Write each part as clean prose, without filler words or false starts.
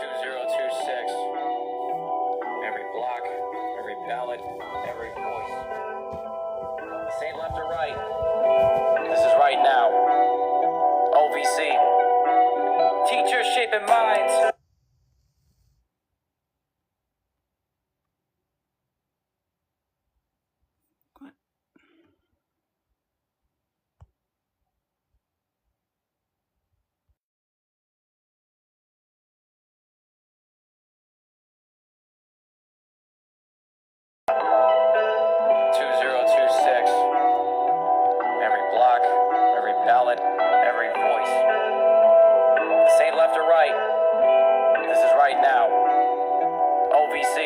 2026. Every block, every ballot, every voice. This ain't left or right. This is right now. OVC. Teachers shaping minds. Every block, every ballot, every voice. This ain't left or right. This is right now. OVC.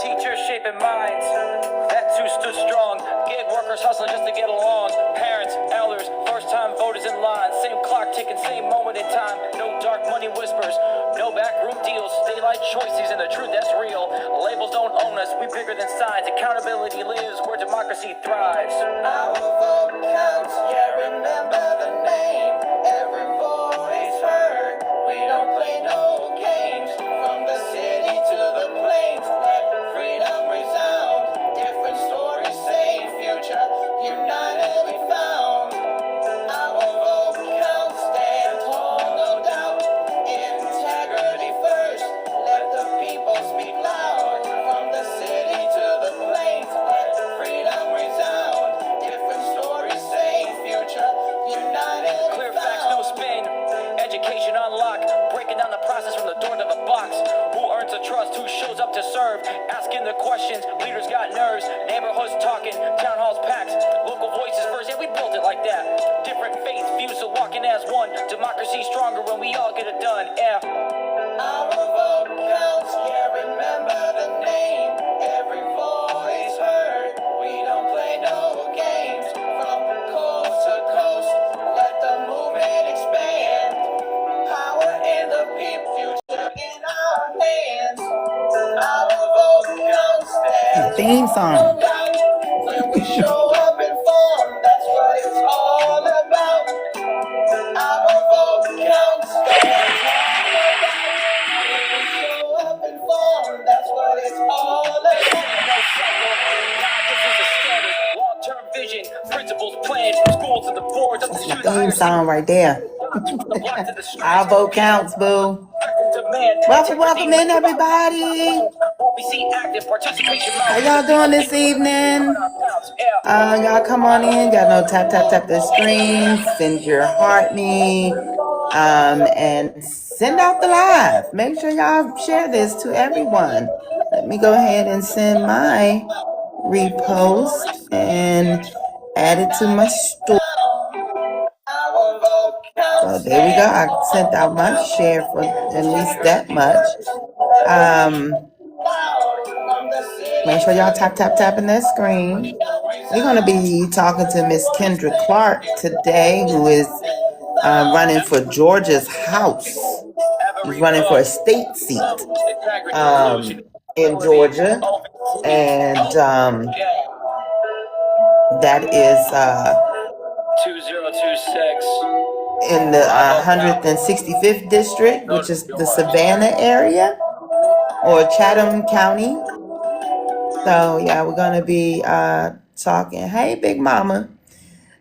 Teachers shaping minds. Vets who stood strong. Gig workers hustling just to get along. Parents, elders, first-time voters in line. Same clock ticking, same moment in time. No dark money whispers. No backroom deals. Daylight choices and the truth that's real. Labels don't own us. We bigger than signs. Accountability lives where democracy thrives. Our vote counts. Yeah, remember the name. Every voice heard. We don't play no games. From the city to the plains, let freedom resound. Different stories, same future. United we found. Our vote counts. Stand tall, no doubt. Integrity first. Let the people speak loud. From the city to the plains, let freedom resound. Different stories, same future. United we Clear found. facts, no spin. Education unlocked. Breaking down the process from the door to the box. Who earns the trust? Who shows up to serve? Asking the questions. Leaders got nerves. Neighborhoods talking. Town halls packed. Local voices first. Yeah, we built it like that. Different faiths, views, so walking as one. Democracy stronger when we all get it done. Yeah. Our vote counts, yeah, remember the name. Every voice heard. We don't play no games. From coast to coast, let the movement expand. Power in the people, future in our hands. Our vote counts, stand Theme song. when we show up informed, that's what it's all about. Our vote counts, stand when we show up informed, that's what it's all about. No cycle. God gives us a standard. Long-term vision. Principles planned. From schools to the boards. Up to The shoot theme song right there. the block to the streets. Our vote counts, boo. Welcome in, everybody. OVC active participation. How y'all doing this evening? Y'all come on in. Y'all know tap the screen. Send your heart me. And send out the live. Make sure y'all share this to everyone. Let me go ahead and send my repost and add it to my story. Our vote counts. So there we go. I sent out my share for at least that much. Make sure y'all tapping that screen. We're going to be talking to Miss Kendra Clark today, who is running for Georgia's House. She's running for a state seat in Georgia. And that is 2026. in the 165th district, which is the Savannah area or Chatham County. So yeah, we're gonna be talking. Hey, Big Mama.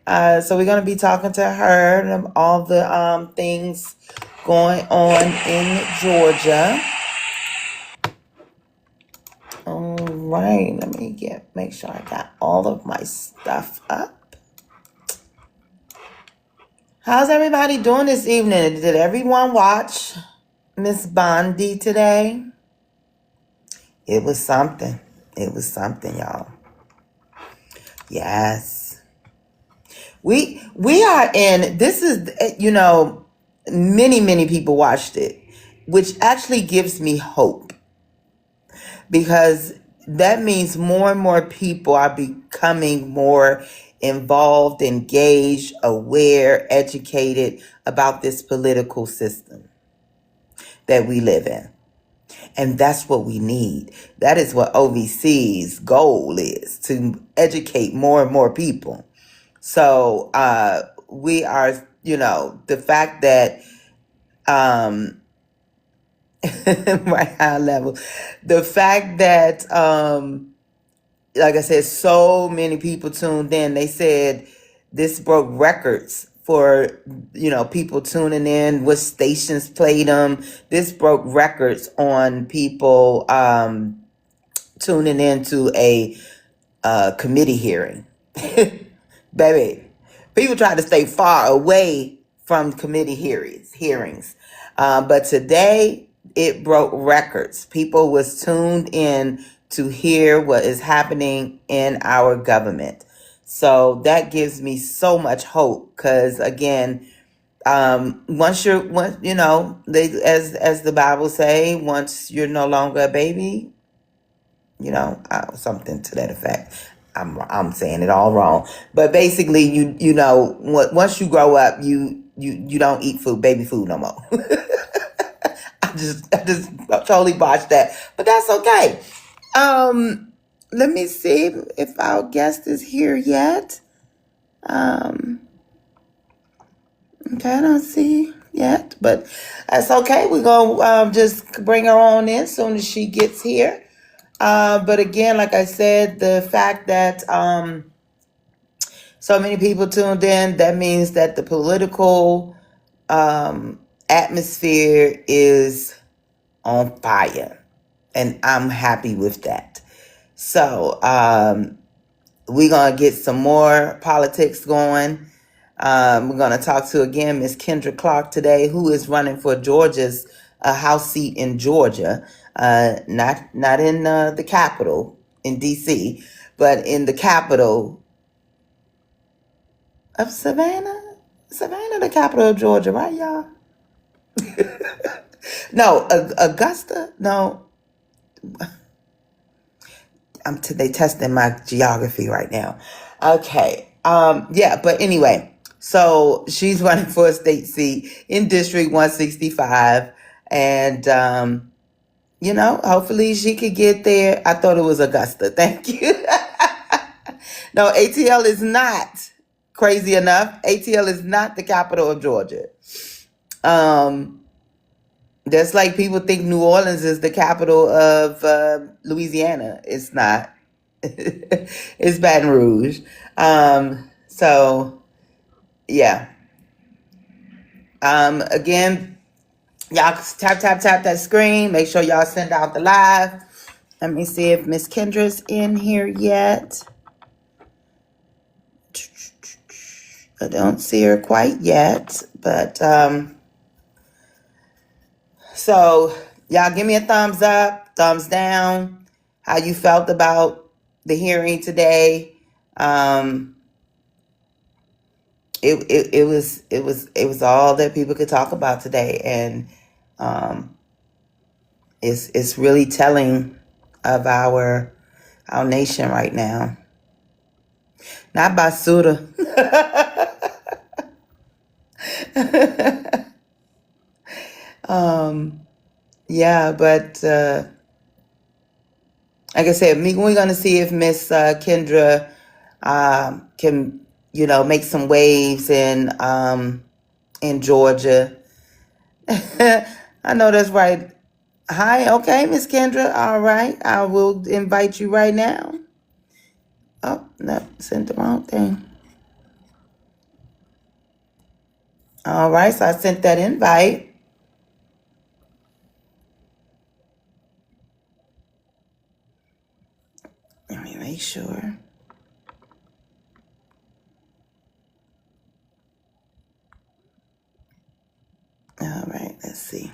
So we're gonna be talking to her and all the things going on in Georgia. All right, let me make sure I got all of my stuff up. How's everybody doing this evening? Did everyone watch Miss Bondi today? It was something. It was something, y'all. Yes. We are in, this is, many people watched it, which actually gives me hope, because that means more and more people are becoming more involved, engaged, aware, educated about this political system that we live in. And that's what we need. That is what OVC's goal is, to educate more and more people. So we are, the fact that right, high level. The fact that, like I said, so many people tuned in. They said this broke records for, people tuning in, what stations played them. This broke records on people tuning into a committee hearing. Baby, people try to stay far away from committee hearings. But today it broke records. People was tuned in to hear what is happening in our government. So that gives me so much hope, because again, as the Bible say, once you're no longer a baby, something to that effect. I'm saying it all wrong, but basically, once you grow up, you don't eat baby food no more. I just totally botched that, but that's okay. Let me see if our guest is here yet. Okay, I don't see yet, but that's okay. We're gonna just bring her on in as soon as she gets here. But again, like I said, the fact that so many people tuned in, that means that the political atmosphere is on fire. And I'm happy with that. So we're going to get some more politics going. We're going to talk to, again, Miss Kendra Clark today, who is running for Georgia's House seat in Georgia. Not in the capital in D.C., but in the capital of Savannah. Savannah, the capital of Georgia, right, y'all? No, Augusta. No, they testing my geography right now. Okay. Yeah, but anyway, so she's running for a state seat in District 165, and hopefully she could get there. I thought it was Augusta. Thank you. No, ATL is not, crazy enough. ATL is not the capital of Georgia. Just like people think New Orleans is the capital of Louisiana. It's not. It's Baton Rouge. So yeah. Again, y'all tap that screen. Make sure y'all send out the live. Let me see if Miss Kendra's in here yet. I don't see her quite yet, but so y'all give me a thumbs up, thumbs down, how you felt about the hearing today. It was all that people could talk about today, and it's really telling of our nation right now. Not Basuda. Yeah, but like I said, we're gonna see if Miss Kendra can, make some waves in Georgia. I know that's right. Hi, okay, Miss Kendra. All right, I will invite you right now. Oh, no, sent the wrong thing. All right, so I sent that invite. Let me make sure. All right, let's see.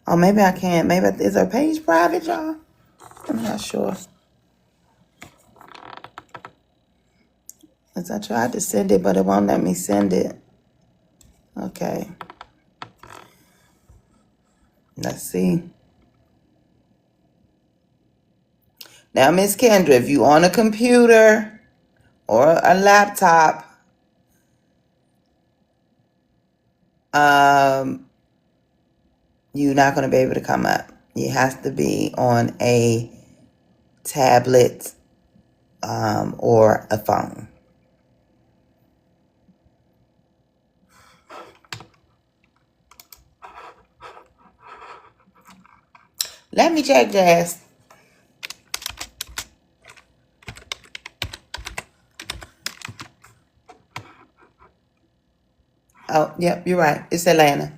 Oh, maybe I can't. Maybe is her page private, y'all? I'm not sure. As I tried to send it, but it won't let me send it. Okay. Let's see. Now, Miss Kendra, if you on a computer or a laptop, you're not going to be able to come up. It has to be on a tablet or a phone. Let me check, Jazz. Oh, yep, you're right. It's Atlanta.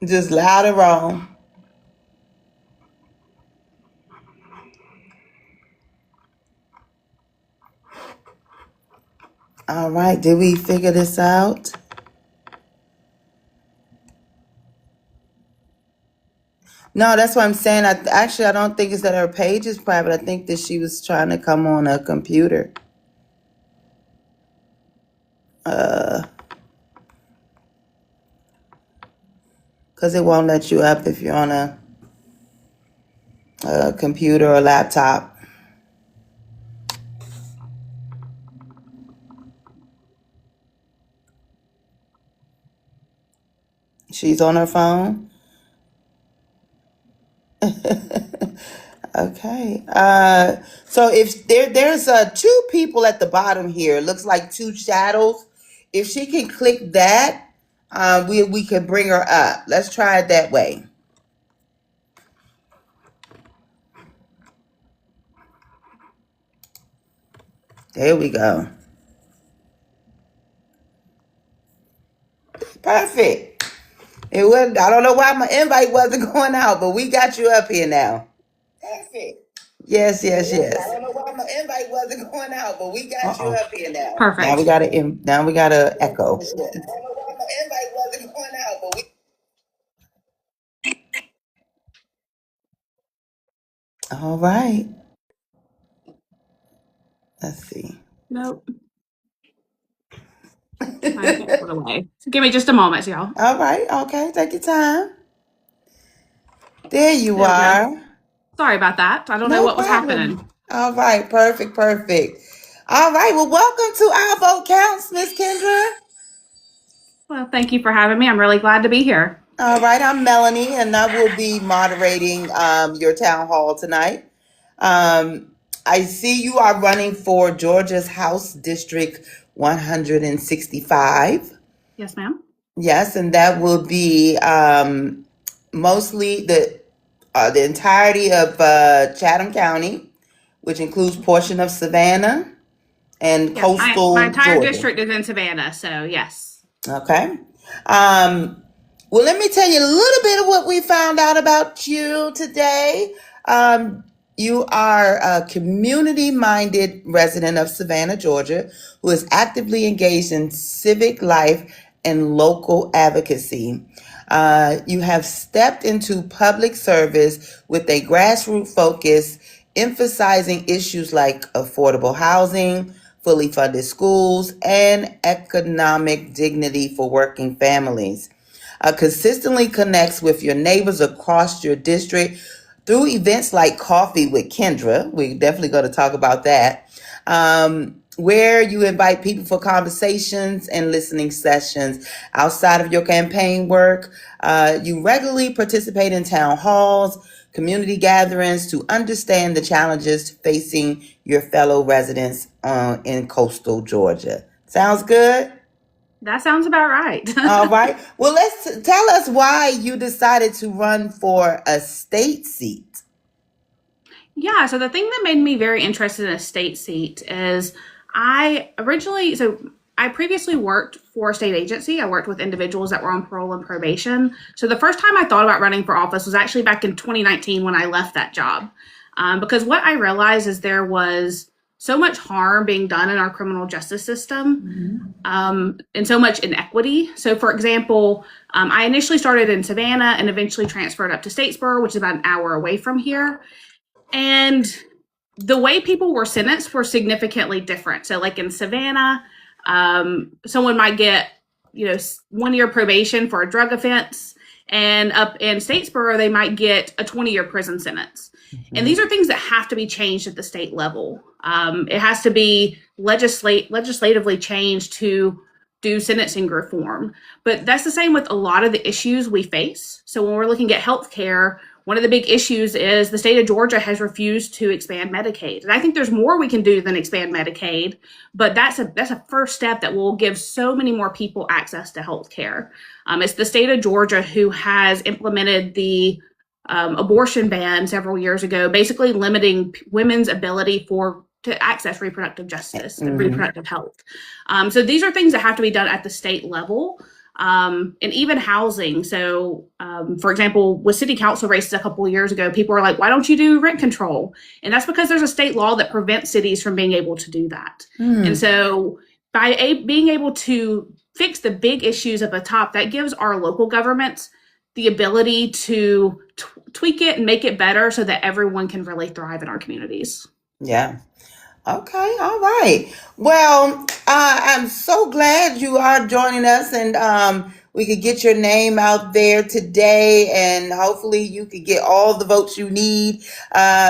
Just loud and wrong. All right, did we figure this out? No, that's what I'm saying. I don't think it's that her page is private. I think that she was trying to come on a computer. Because it won't let you up if you're on a computer or laptop. She's on her phone. Okay. So if there's two people at the bottom here, it looks like two shadows. If she can click that, we could bring her up. Let's try it that way. There we go. Perfect. It wasn't. I don't know why my invite wasn't going out, but we got you up here now. Perfect. Yes, yes, yes. I don't know why my invite wasn't going out, but we got you up here now. Perfect. Now we got to echo. I don't know why my invite wasn't going out, but we. All right. Let's see. Nope. I can't put it away. Give me just a moment, y'all. All right. Okay. Take your time. There you There we go. are. Sorry about that. I don't know No what was problem. happening. All right. Perfect. All right. Well, welcome to Our Vote Counts, Miss Kendra. Well, thank you for having me. I'm really glad to be here. All right. I'm Melanie, and I will be moderating your town hall tonight. I see you are running for Georgia's House District 165. Yes, ma'am. Yes, and that will be mostly the entirety of Chatham County, which includes portion of Savannah and Yes, coastal my entire Georgia. district is in Savannah, so yes. Okay. Well, let me tell you a little bit of what we found out about you today. You are a community-minded resident of Savannah, Georgia, who is actively engaged in civic life and local advocacy. You have stepped into public service with a grassroots focus, emphasizing issues like affordable housing, fully funded schools, and economic dignity for working families. Consistently connects with your neighbors across your district through events like Coffee with Kendra. We're definitely going to talk about that. Where you invite people for conversations and listening sessions outside of your campaign work. You regularly participate in town halls, community gatherings to understand the challenges facing your fellow residents in coastal Georgia. Sounds good? That sounds about right. All right. Well, tell us why you decided to run for a state seat. Yeah, so the thing that made me very interested in a state seat is I previously worked for a state agency. I worked with individuals that were on parole and probation. So the first time I thought about running for office was actually back in 2019 when I left that job. Because what I realized is there was so much harm being done in our criminal justice system, and so much inequity. So for example, I initially started in Savannah and eventually transferred up to Statesboro, which is about an hour away from here. And the way people were sentenced were significantly different. So like in Savannah, someone might get, 1 year probation for a drug offense, and up in Statesboro, they might get a 20-year prison sentence. And these are things that have to be changed at the state level. It has to be legislatively changed to do sentencing reform. But that's the same with a lot of the issues we face. So when we're looking at healthcare, one of the big issues is the state of Georgia has refused to expand Medicaid. And I think there's more we can do than expand Medicaid, but that's a first step that will give so many more people access to health care. It's the state of Georgia who has implemented the abortion ban several years ago, basically limiting women's ability to access reproductive justice and reproductive health. So these are things that have to be done at the state level. And even housing. So, for example, with city council races a couple of years ago, people were like, why don't you do rent control? And that's because there's a state law that prevents cities from being able to do that. And so by being able to fix the big issues at the top, that gives our local governments the ability to tweak it and make it better so that everyone can really thrive in our communities. Yeah. Okay, all right. Well, I'm so glad you are joining us, and we could get your name out there today, and hopefully you could get all the votes you need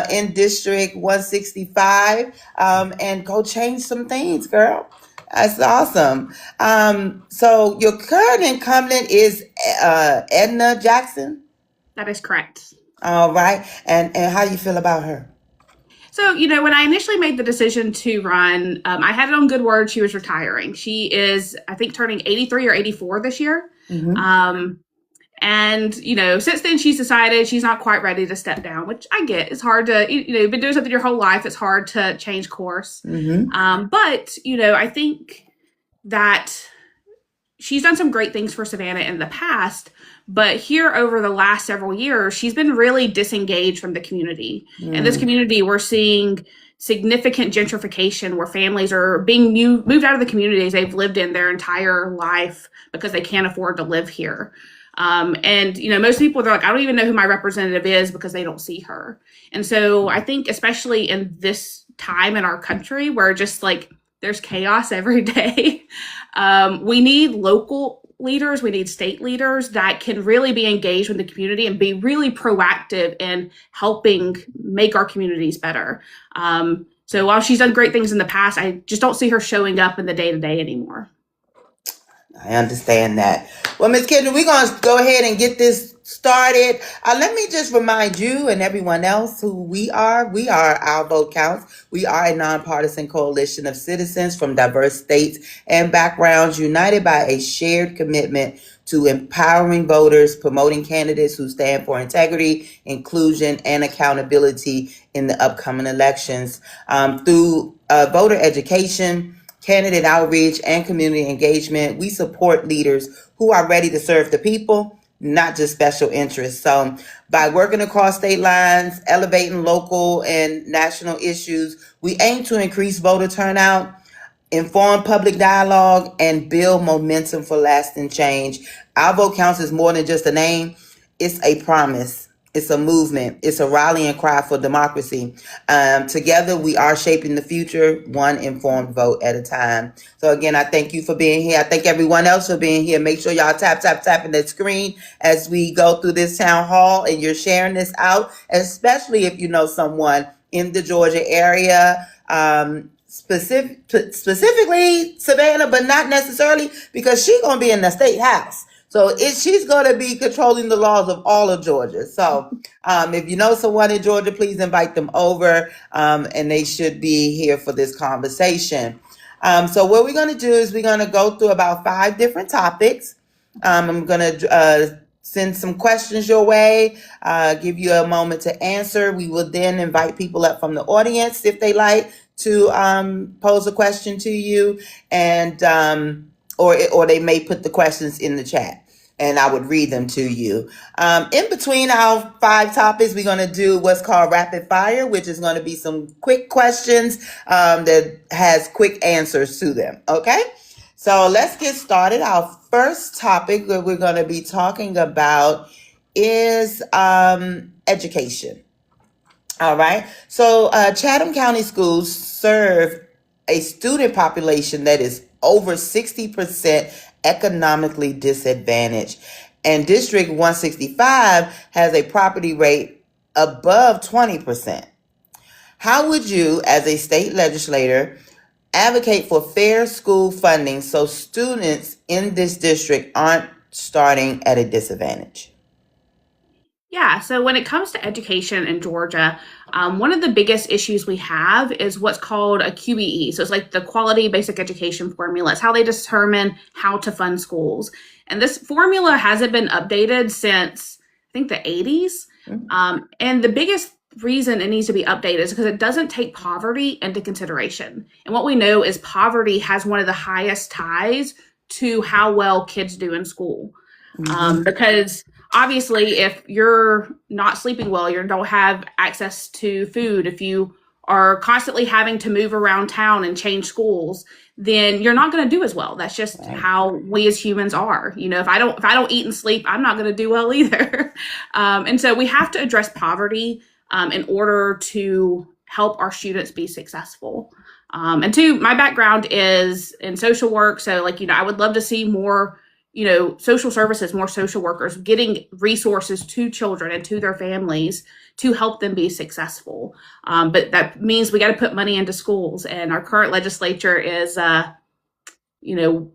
in District 165, and go change some things, girl. That's awesome. So your current incumbent is Edna Jackson. That is correct. All right, and how do you feel about her? So, when I initially made the decision to run, I had it on good word she was retiring. She is, I think, turning 83 or 84 this year. And, since then she's decided she's not quite ready to step down, which I get. It's hard to, you've been doing something your whole life. It's hard to change course. But, I think that she's done some great things for Savannah in the past. But here over the last several years, she's been really disengaged from the community. In this community, we're seeing significant gentrification where families are being moved out of the communities they've lived in their entire life because they can't afford to live here. Most people, they're like, I don't even know who my representative is because they don't see her. And so I think especially in this time in our country where just like there's chaos every day, we need local leaders, we need state leaders that can really be engaged with the community and be really proactive in helping make our communities better. So while she's done great things in the past, I just don't see her showing up in the day-to-day anymore. I understand that. Well, Ms. Kendra, we're going to go ahead and get this started. Let me just remind you and everyone else who we are. We are Our Vote Counts. We are a nonpartisan coalition of citizens from diverse states and backgrounds united by a shared commitment to empowering voters, promoting candidates who stand for integrity, inclusion, and accountability in the upcoming elections. Through voter education, candidate outreach, and community engagement, we support leaders who are ready to serve the people, not just special interests. So by working across state lines, elevating local and national issues, we aim to increase voter turnout, inform public dialogue, and build momentum for lasting change. Our Vote Counts is more than just a name. It's a promise. It's a movement. It's a rallying cry for democracy. Together, we are shaping the future, one informed vote at a time. So again, I thank you for being here. I thank everyone else for being here. Make sure y'all tapping that screen as we go through this town hall and you're sharing this out, especially if you know someone in the Georgia area, specifically Savannah, but not necessarily because she's going to be in the state house. So she's going to be controlling the laws of all of Georgia. So if you know someone in Georgia, please invite them over, and they should be here for this conversation. So what we're going to do is we're going to go through about 5 different topics. I'm going to send some questions your way, give you a moment to answer. We will then invite people up from the audience if they like to pose a question to you, and or they may put the questions in the chat and I would read them to you. In between our 5 topics, we're going to do what's called rapid fire, which is going to be some quick questions that has quick answers to them. Okay, so let's get started. Our first topic that we're going to be talking about is education. All right, so Chatham County Schools serve a student population that is over 60% economically disadvantaged. And District 165 has a poverty rate above 20%. How would you, as a state legislator, advocate for fair school funding so students in this district aren't starting at a disadvantage? Yeah, so when it comes to education in Georgia, one of the biggest issues we have is what's called a QBE. So it's like the Quality Basic Education Formula. It's how they determine how to fund schools. And this formula hasn't been updated since, I think, the 80s. And the biggest reason it needs to be updated is because it doesn't take poverty into consideration. And what we know is poverty has one of the highest ties to how well kids do in school. Because obviously, if you're not sleeping well, you don't have access to food, if you are constantly having to move around town and change schools, then you're not going to do as well. That's just how we as humans are. You know, if I don't eat and sleep, I'm not going to do well either. And so we have to address poverty in order to help our students be successful. And two, my background is in social work. So like, I would love to see more social services, more social workers getting resources to children and to their families to help them be successful. But that means we got to put money into schools, and our current legislature is,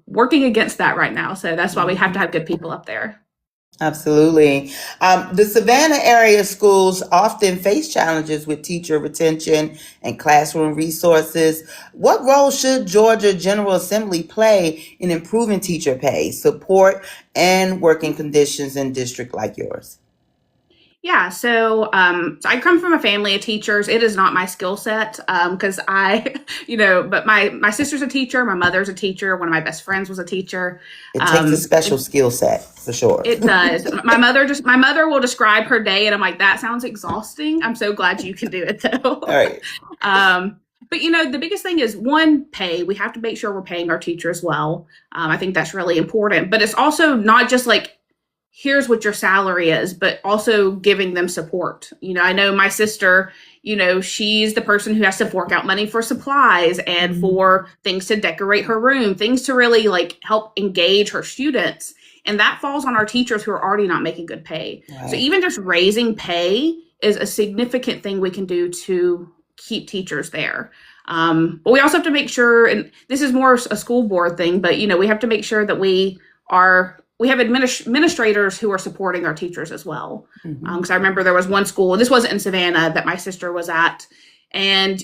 working against that right now. So that's why we have to have good people up there. Absolutely. The Savannah area schools often face challenges with teacher retention and classroom resources. What role should Georgia General Assembly play in improving teacher pay, support, and working conditions in a district like yours? Yeah, so I come from a family of teachers. It is not my skill set because but my sister's a teacher, my mother's a teacher, one of my best friends was a teacher. It takes a special skill set for sure. It does. My mother will describe her day, and I'm like, that sounds exhausting. I'm so glad you can do it though. All right. But the biggest thing is one, pay. We have to make sure we're paying our teachers well. I think that's really important. But it's also not just like, here's what your salary is, but also giving them support. I know my sister, she's the person who has to fork out money for supplies and for things to decorate her room, things to really like help engage her students. And that falls on our teachers who are already not making good pay. Right. So even just raising pay is a significant thing we can do to keep teachers there. But we also have to make sure, and this is more a school board thing, but we have to make sure that we have administrators who are supporting our teachers as well. Because I remember there was one school, this wasn't in Savannah, that my sister was at, and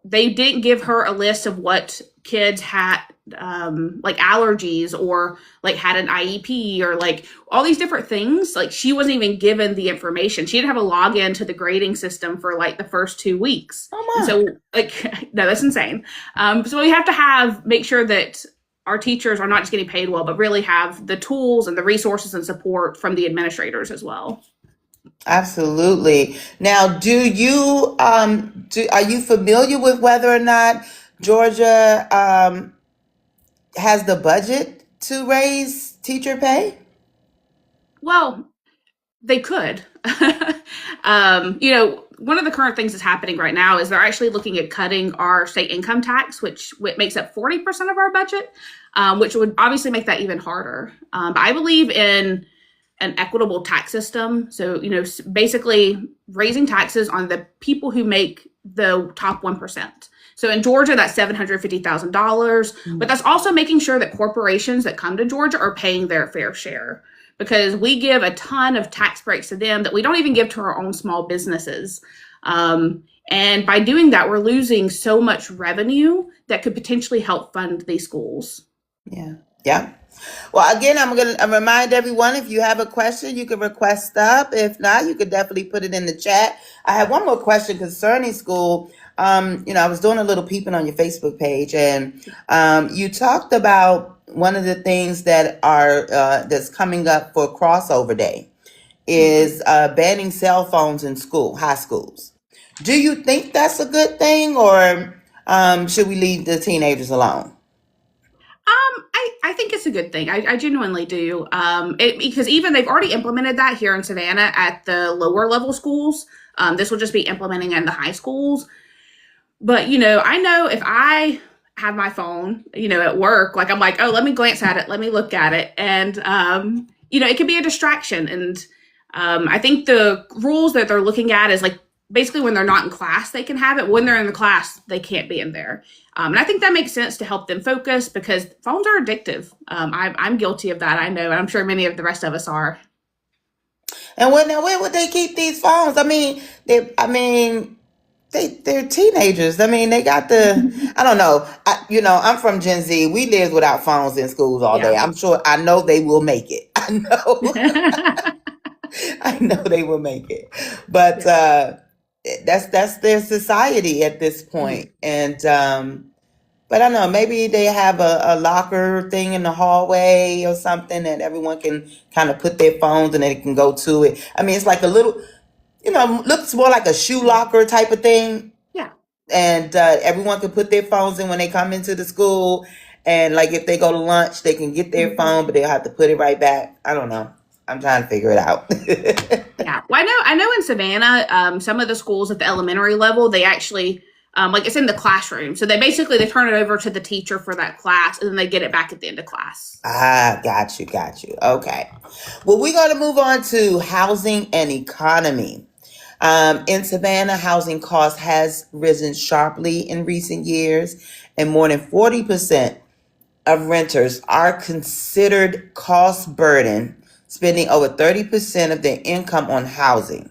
they didn't give her a list of what kids had like allergies or like had an IEP or like all these different things. Like she wasn't even given the information. She didn't have a login to the grading system for like the first 2 weeks. Oh my. So like, no, that's insane. So we have to make sure that our teachers are not just getting paid well, but really have the tools and the resources and support from the administrators as well. Absolutely. Now, are you familiar with whether or not Georgia has the budget to raise teacher pay? Well, they could. One of the current things that's happening right now is they're actually looking at cutting our state income tax, which makes up 40% of our budget, which would obviously make that even harder. But I believe in an equitable tax system. So, basically raising taxes on the people who make the top 1%. So in Georgia, that's $750,000. But that's also making sure that corporations that come to Georgia are paying their fair share, because we give a ton of tax breaks to them that we don't even give to our own small businesses. And by doing that, we're losing so much revenue that could potentially help fund these schools. Yeah. Well, again, I'm going to remind everyone, if you have a question, you can request up. If not, you could definitely put it in the chat. I have one more question concerning school. I was doing a little peeping on your Facebook page, and you talked about one of the things that that's coming up for crossover day is banning cell phones in high schools. Do you think that's a good thing, or should we leave the teenagers alone? I think it's a good thing. I genuinely do. Because even they've already implemented that here in Savannah at the lower level schools. This will just be implementing in the high schools. But, I know if I have my phone, at work, like I'm like, oh, let me glance at it. Let me look at it. And, it can be a distraction. And I think the rules that they're looking at is like, basically when they're not in class, they can have it. When they're in the class, they can't be in there. And I think that makes sense to help them focus, because phones are addictive. I'm guilty of that, I know, and I'm sure many of the rest of us are. And where would they keep these phones? They're teenagers. I mean, they got I don't know. I'm from Gen Z. We lived without phones in schools all day. Yeah. I know they will make it. I know. I know they will make it. But that's their society at this point. And but I don't know, maybe they have a locker thing in the hallway or something that everyone can kind of put their phones and they can go to it. I mean, it's like a little, looks more like a shoe locker type of thing. Yeah. And everyone can put their phones in when they come into the school. And like if they go to lunch, they can get their phone, but they'll have to put it right back. I don't know. I'm trying to figure it out. Yeah. Well, I know in Savannah, some of the schools at the elementary level, they actually, like it's in the classroom. So they turn it over to the teacher for that class, and then they get it back at the end of class. Got you. Okay. Well, we're going to move on to housing and economy. In Savannah, housing costs has risen sharply in recent years, and more than 40% of renters are considered cost burden, spending over 30% of their income on housing.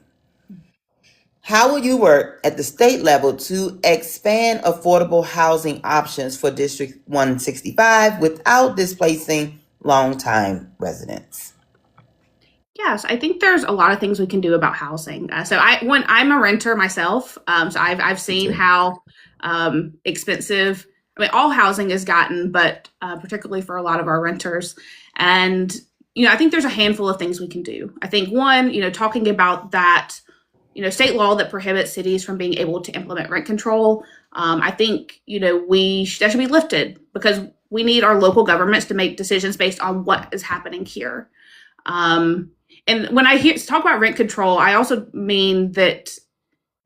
How will you work at the state level to expand affordable housing options for District 165 without displacing longtime residents? Yes, I think there's a lot of things we can do about housing. When I'm a renter myself, so I've seen how expensive. I mean, all housing has gotten, but particularly for a lot of our renters. And I think there's a handful of things we can do. I think one, talking about that, state law that prohibits cities from being able to implement rent control. I think that should be lifted because we need our local governments to make decisions based on what is happening here. And when I talk about rent control, I also mean that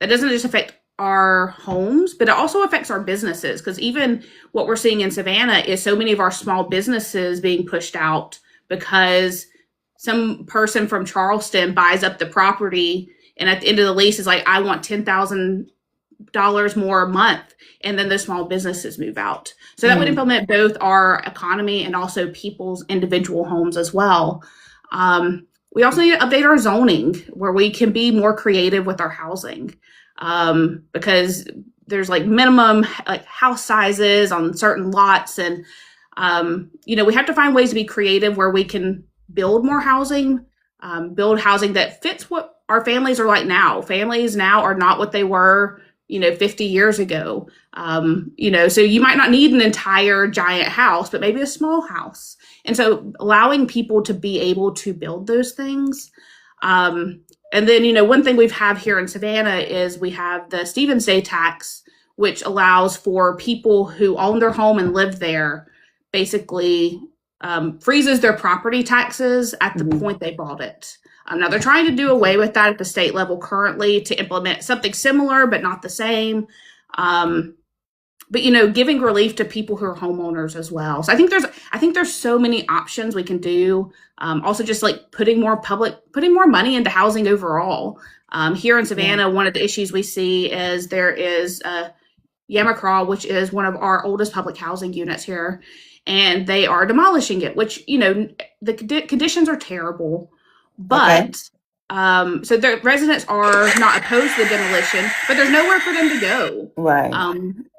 doesn't just affect our homes, but it also affects our businesses. Because even what we're seeing in Savannah is so many of our small businesses being pushed out because some person from Charleston buys up the property, and at the end of the lease is like, I want $10,000 more a month, and then the small businesses move out. So that would implement both our economy and also people's individual homes as well. We also need to update our zoning where we can be more creative with our housing, because there's like minimum like house sizes on certain lots, and we have to find ways to be creative where we can build more housing, build housing that fits what our families are like now. Families now are not what they were 50 years ago. So you might not need an entire giant house, but maybe a small house. And so allowing people to be able to build those things. And then, one thing we have here in Savannah is we have the Stevens Day tax, which allows for people who own their home and live there, basically freezes their property taxes at the point they bought it. Now they're trying to do away with that at the state level currently to implement something similar, but not the same. But giving relief to people who are homeowners as well. So I think there's so many options we can do. Also just like putting more money into housing overall. Here in Savannah, one of the issues we see is there is Yamacraw, which is one of our oldest public housing units here, and they are demolishing it, which, the conditions are terrible. But so the residents are not opposed to the demolition, but there's nowhere for them to go. Right.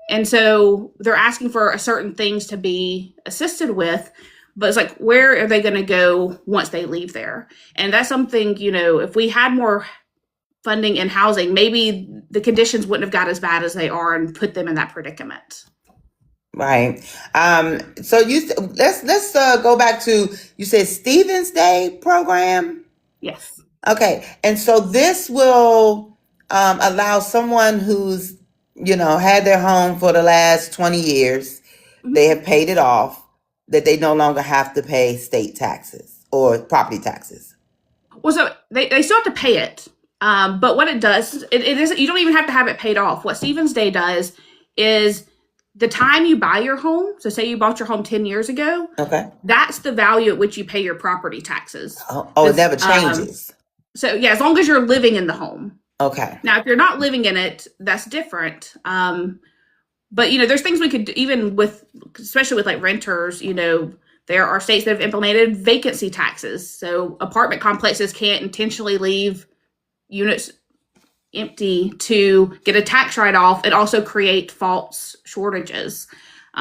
And so they're asking for certain things to be assisted with, but it's like, where are they going to go once they leave there? And that's something, if we had more funding in housing, maybe the conditions wouldn't have got as bad as they are and put them in that predicament. Right. So let's go back to, you said Stevens Day program. Yes. Okay. And so this will allow someone who's had their home for the last 20 years, they have paid it off, that they no longer have to pay state taxes or property taxes. Well, so they still have to pay it. But what it does, it isn't, you don't even have to have it paid off. What Stevens Day does is the time you buy your home, so say you bought your home 10 years ago, okay, that's the value at which you pay your property taxes. Oh, it never changes. So yeah, as long as you're living in the home. Okay. Now, if you're not living in it, that's different. But there's things we could do, even with, especially with like renters, There are states that have implemented vacancy taxes. So apartment complexes can't intentionally leave units empty to get a tax write-off and also create false shortages.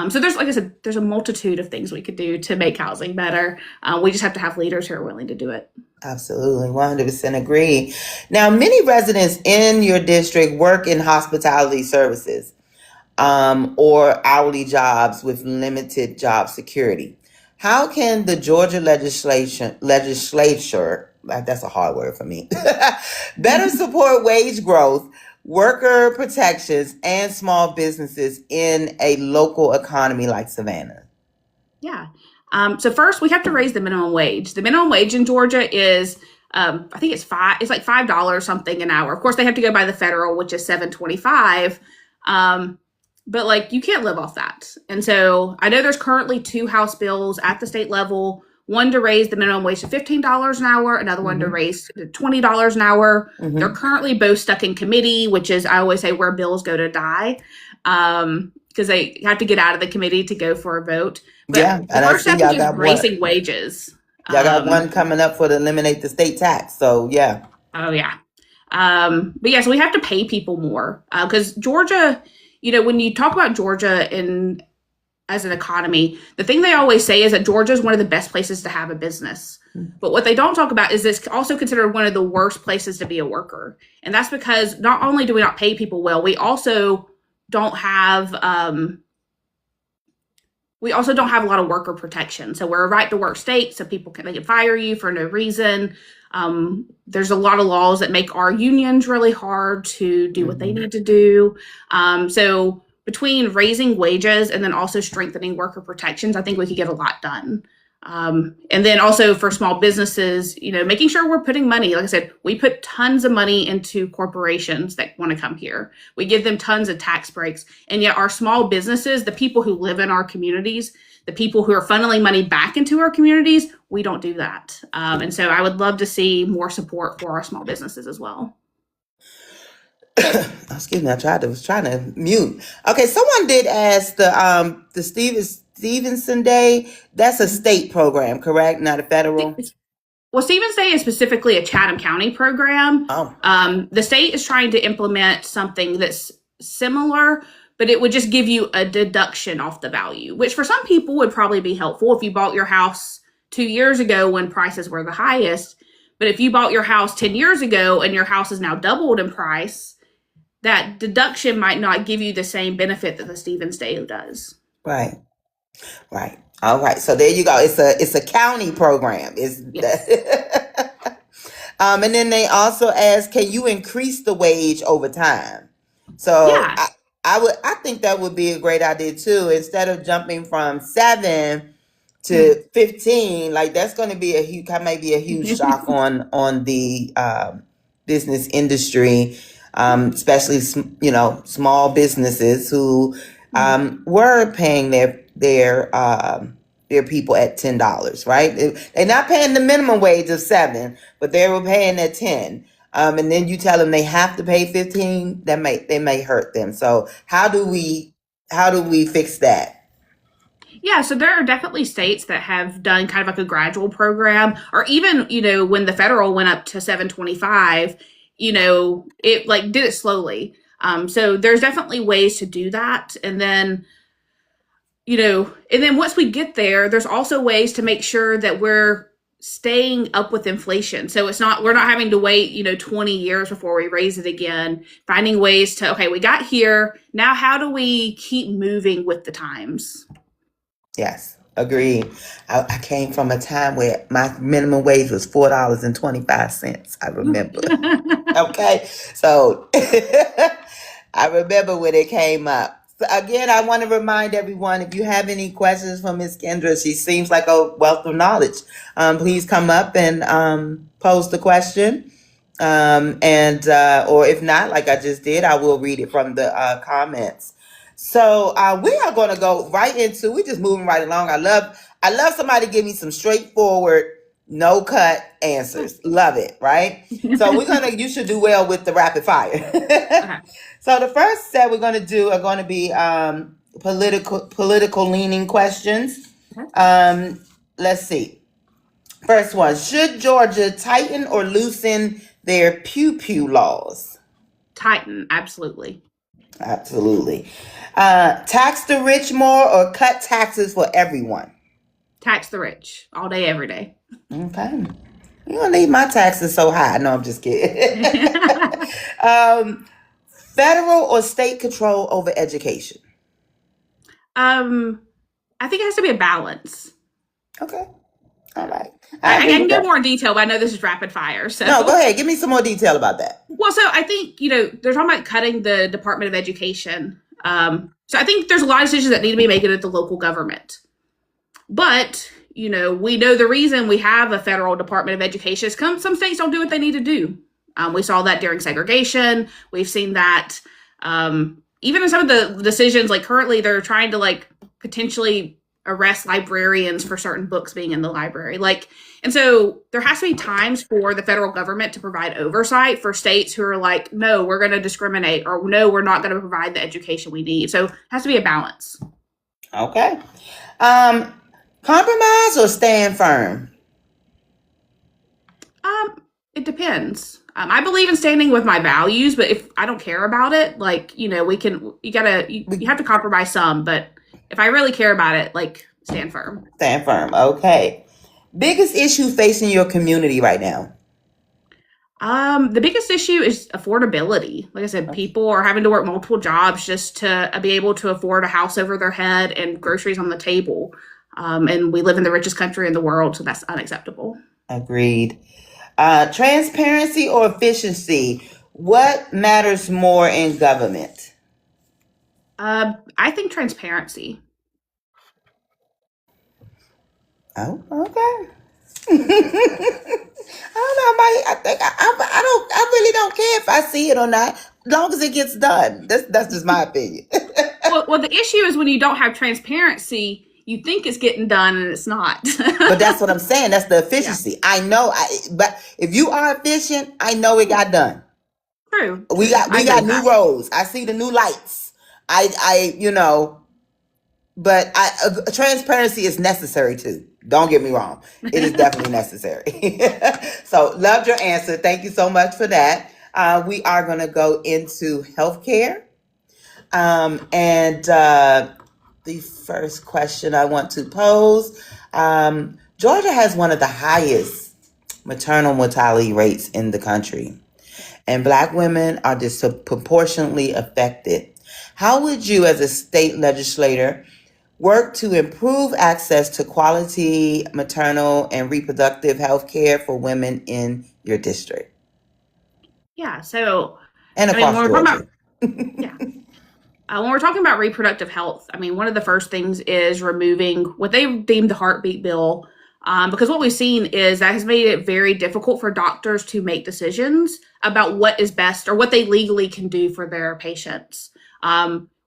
So there's, like I said, there's a multitude of things we could do to make housing better. We just have to have leaders who are willing to do it. Absolutely, 100% agree. Now, many residents in your district work in hospitality services or hourly jobs with limited job security. How can the Georgia legislature, that's a hard word for me, better support wage growth, worker protections, and small businesses in a local economy like Savannah? Yeah. So first, we have to raise the minimum wage. The minimum wage in Georgia is, I think it's like $5 something an hour. Of course, they have to go by the federal, which is $7.25. But like, you can't live off that. And so I know there's currently 2 House bills at the state level, one to raise the minimum wage to $15 an hour, another one to raise to $20 an hour. They're currently both stuck in committee, which is, I always say, where bills go to die, because they have to get out of the committee to go for a vote. But Yeah, the and I first see step y'all is just got raising wages. Y'all got one coming up for to eliminate the state tax. So yeah. Oh yeah. But yeah, so we have to pay people more, because Georgia, when you talk about Georgia as an economy, the thing they always say is that Georgia is one of the best places to have a business. But what they don't talk about is it's also considered one of the worst places to be a worker. And that's because not only do we not pay people well, we also don't have a lot of worker protection. So we're a right to work state, so they can fire you for no reason. There's a lot of laws that make our unions really hard to do what they need to do. So between raising wages and then also strengthening worker protections, I think we could get a lot done. And then also for small businesses, making sure we're putting money. Like I said, we put tons of money into corporations that want to come here. We give them tons of tax breaks. And yet our small businesses, the people who live in our communities, the people who are funneling money back into our communities, we don't do that. And so I would love to see more support for our small businesses as well. Excuse me, I was trying to mute. Okay, someone did ask the Stevenson Day. That's a state program, correct? Not a federal? Well, Stevens Day is specifically a Chatham County program. Oh. The state is trying to implement something that's similar, but it would just give you a deduction off the value, which for some people would probably be helpful if you bought your house 2 years ago when prices were the highest. But if you bought your house 10 years ago and your house is now doubled in price, that deduction might not give you the same benefit that the Stevens Day does. Right. All right. So there you go. It's a county program. Yes. And then they also ask, can you increase the wage over time? So Yeah. I think that would be a great idea too. Instead of jumping from 7 to 15, like that's going to be a huge shock on the business industry, especially small businesses who were paying their people at $10, right? They're not paying the minimum wage of 7, but they were paying at 10. And then you tell them they have to pay 15, they may hurt them. So how do we fix that? Yeah, so there are definitely states that have done kind of like a gradual program, or even, when the federal went up to $7.25, it like did it slowly. So there's definitely ways to do that. And then, once we get there, there's also ways to make sure that we're staying up with inflation. So we're not having to wait, 20 years before we raise it again, finding ways to, okay, we got here. Now, how do we keep moving with the times? Yes, agreed. I came from a time where my minimum wage was $4.25. I remember. Okay, so I remember when it came up. So again, I want to remind everyone, if you have any questions for Miss Kendra, she seems like a wealth of knowledge. Please come up and pose the question. Or if not, like I just did, I will read it from the comments. So we are going to go right into. We're just moving right along. I love somebody give me some straightforward, no cut answers. Love it, right? So you should do well with the rapid fire. Okay. So the first set we're going to do are going to be political leaning questions. let's see. First one, should Georgia tighten or loosen their pew-pew laws? Tighten, absolutely. Absolutely. Tax the rich more or cut taxes for everyone? Tax the rich all day, every day. Okay. You don't need my taxes so high. No, I'm just kidding. Federal or state control over education? I think it has to be a balance. Okay. All right. I agree can with go that. more in detail, but I know this is rapid fire. So No, go ahead. Give me some more detail about that. Well, so I think, they're talking about cutting the Department of Education. So I think there's a lot of decisions that need to be made at the local government. But, we know the reason we have a federal Department of Education is some states don't do what they need to do. We saw that during segregation. We've seen that even in some of the decisions, like currently they're trying to potentially arrest librarians for certain books being in the library. And so there has to be times for the federal government to provide oversight for states who are like, no, we're going to discriminate, or no, we're not going to provide the education we need. So it has to be a balance. Okay. Compromise or stand firm? It depends. I believe in standing with my values, but if I don't care about it, you have to compromise some, but if I really care about it, stand firm. Stand firm. Okay. Biggest issue facing your community right now? The biggest issue is affordability. Like I said, people are having to work multiple jobs just to be able to afford a house over their head and groceries on the table. And we live in the richest country in the world, so that's unacceptable. Agreed. Transparency or efficiency? What matters more in government? I think transparency. Oh, okay. I don't know. I really don't care if I see it or not, as long as it gets done. That's just my opinion. well, the issue is when you don't have transparency, you think it's getting done and it's not. But that's what I'm saying. That's the efficiency. Yeah. I know. But if you are efficient, I know it got done. True. We got new roads. I see the new lights. But transparency is necessary too. Don't get me wrong. It is definitely necessary. So loved your answer. Thank you so much for that. We are going to go into healthcare. And the first question I want to pose, Georgia has one of the highest maternal mortality rates in the country, and Black women are disproportionately affected. How would you, as a state legislator, work to improve access to quality maternal and reproductive health care for women in your district? Yeah, so... And across Georgia. When we're talking about reproductive health, one of the first things is removing what they deem the heartbeat bill, because what we've seen is that has made it very difficult for doctors to make decisions about what is best or what they legally can do for their patients.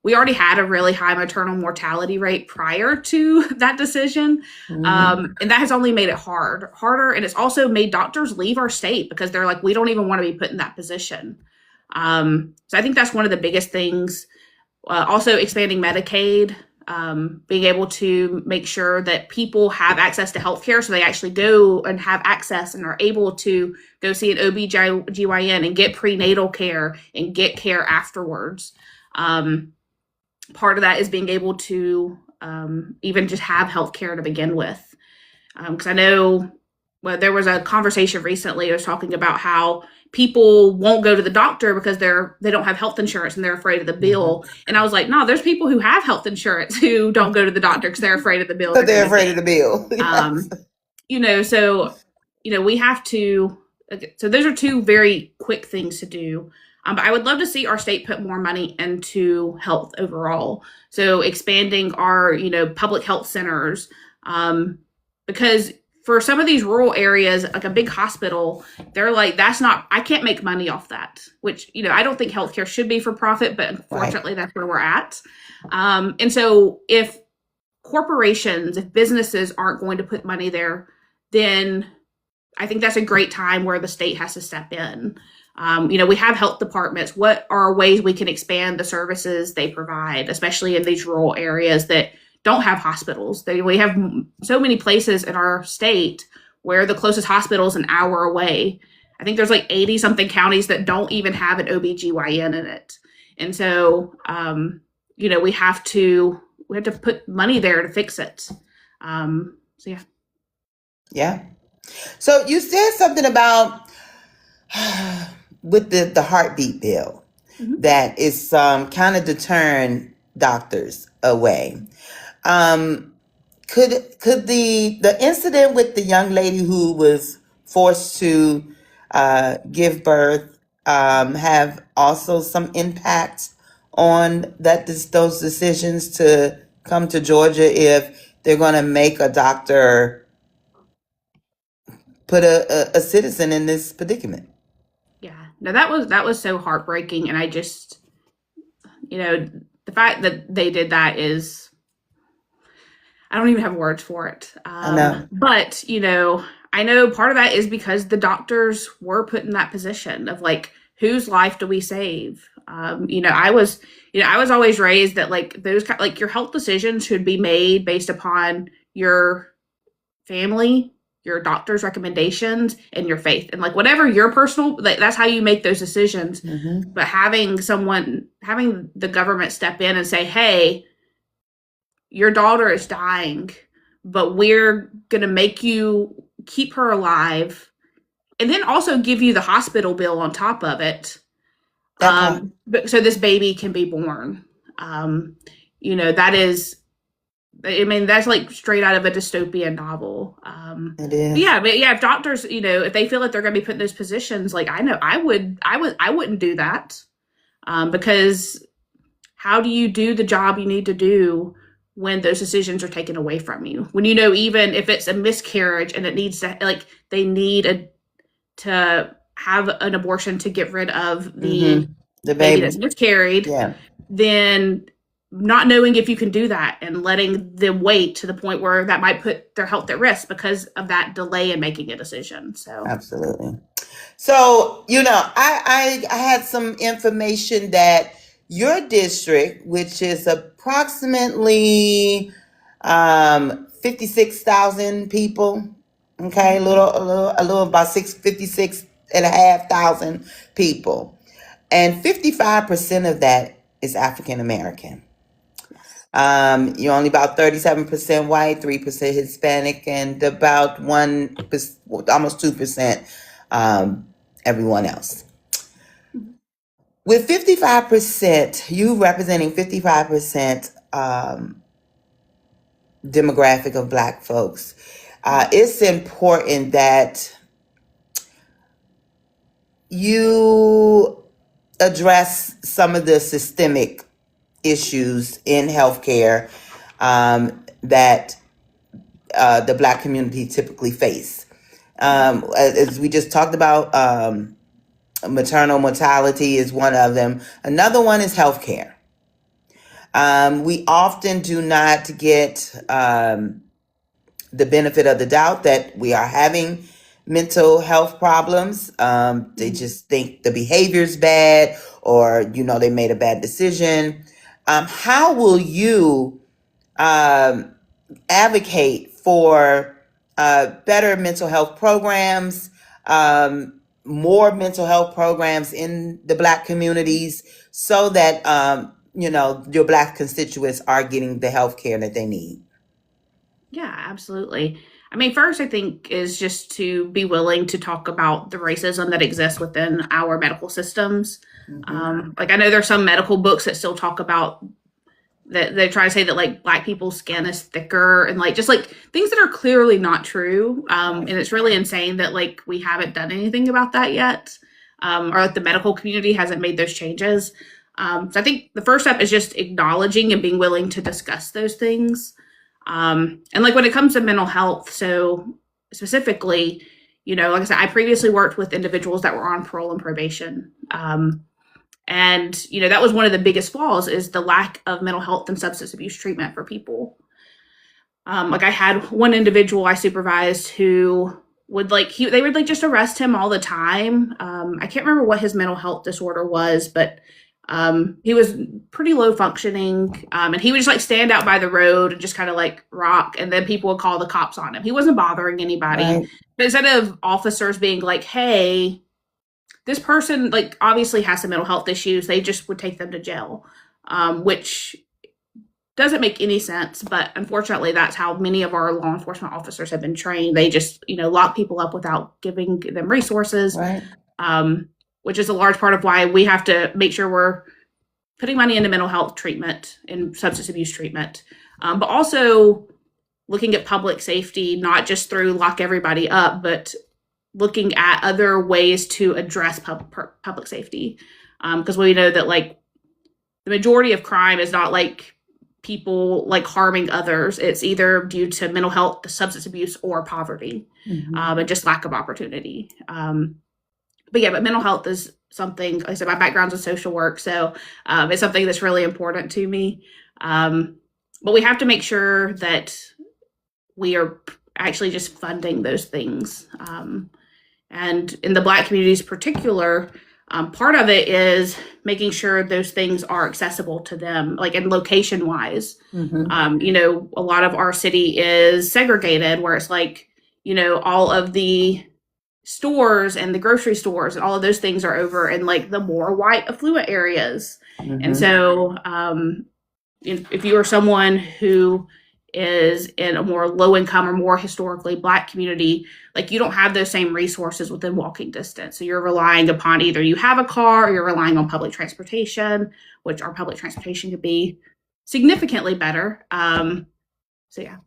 We already had a really high maternal mortality rate prior to that decision, and that has only made it harder, and it's also made doctors leave our state because they're like, we don't even want to be put in that position. So I think that's one of the biggest things. Also expanding Medicaid, being able to make sure that people have access to healthcare so they actually go and have access and are able to go see an OB/GYN and get prenatal care and get care afterwards. Part of that is being able to even just have healthcare to begin with. Because I know there was a conversation recently, I was talking about how people won't go to the doctor because they don't have health insurance and they're afraid of the bill. Mm-hmm. And I was like, no, there's people who have health insurance who don't go to the doctor because they're afraid of the bill. But they're afraid of the bill. We have to. So those are two very quick things to do. But I would love to see our state put more money into health overall. So expanding our, public health centers, because for some of these rural areas, like a big hospital, they're like, I can't make money off that, which, I don't think healthcare should be for profit, but unfortunately that's where we're at. And so if businesses aren't going to put money there, then I think that's a great time where the state has to step in. We have health departments. What are ways we can expand the services they provide, especially in these rural areas that don't have hospitals. We have so many places in our state where the closest hospital is an hour away. I think there's like 80 something counties that don't even have an OBGYN in it. And so, we have to put money there to fix it. So yeah. Yeah. So you said something about with the heartbeat bill that is kind of deterring doctors away. Could the incident with the young lady who was forced to give birth have also some impact on those decisions to come to Georgia if they're going to make a doctor put a citizen in this predicament? Yeah. No, that was so heartbreaking. And I just, the fact that they did that is, I don't even have words for it. I know. But, I know part of that is because the doctors were put in that position of like, whose life do we save? I was always raised that like those, like your health decisions should be made based upon your family, your doctor's recommendations, and your faith, and like whatever your personal, like that's how you make those decisions. But having the government step in and say, hey, your daughter is dying, but we're going to make you keep her alive and then also give you the hospital bill on top of it. But so this baby can be born. That is, that's like straight out of a dystopian novel. It is. But if doctors, if they feel like they're going to be put in those positions, like I wouldn't do that. Because how do you do the job you need to do when those decisions are taken away from you? When even if it's a miscarriage and it needs to, like, they need to have an abortion to get rid of the baby that's miscarried, then not knowing if you can do that and letting them wait to the point where that might put their health at risk because of that delay in making a decision. So absolutely. So, I had some information that your district, which is approximately 56,000 people, okay, a little about 56,500 people, and 55% of that is African American. You're only about 37% white, 3% Hispanic, and about 1%, almost 2%, everyone else. With 55%, you representing 55% demographic of Black folks, it's important that you address some of the systemic issues in healthcare that the Black community typically face. As we just talked about, maternal mortality is one of them. Another one is healthcare. We often do not get the benefit of the doubt that we are having mental health problems. They just think the behavior's bad, or they made a bad decision. How will you advocate for better mental health programs, more mental health programs in the Black communities, so that your Black constituents are getting the health care that they need? Yeah, absolutely. I mean, first, I think is just to be willing to talk about the racism that exists within our medical systems. Like, I know there's some medical books that still talk about that. They try to say that like Black people's skin is thicker and like just like things that are clearly not true. And it's really insane that like we haven't done anything about that yet, or like the medical community hasn't made those changes. So I think the first step is just acknowledging and being willing to discuss those things. And like when it comes to mental health, so specifically, like I said, I previously worked with individuals that were on parole and probation. And, that was one of the biggest flaws is the lack of mental health and substance abuse treatment for people. Like I had one individual I supervised who would they would just arrest him all the time. I can't remember what his mental health disorder was, but He was pretty low functioning, and he would just like stand out by the road and just kind of like rock, and then people would call the cops on him. He wasn't bothering anybody. Right. But instead of officers being like, hey, this person like obviously has some mental health issues, they just would take them to jail, which doesn't make any sense. But unfortunately, that's how many of our law enforcement officers have been trained. They just, lock people up without giving them resources, Right. which is a large part of why we have to make sure we're putting money into mental health treatment and substance abuse treatment, but also looking at public safety, not just through lock everybody up, but looking at other ways to address public safety. Because we know that like the majority of crime is not like people like harming others. It's either due to mental health, substance abuse, or poverty, and just lack of opportunity. But mental health is something, like I said, my background's in social work, so it's something that's really important to me. But we have to make sure that we are actually just funding those things. And in the Black communities in particular, part of it is making sure those things are accessible to them, like in location wise. A lot of our city is segregated, where it's like, all of the stores and the grocery stores and all of those things are over in like the more white affluent areas. And so if you are someone who is in a more low income or more historically Black community, like you don't have those same resources within walking distance. So you're relying upon either you have a car or you're relying on public transportation, which our public transportation could be significantly better. Yeah.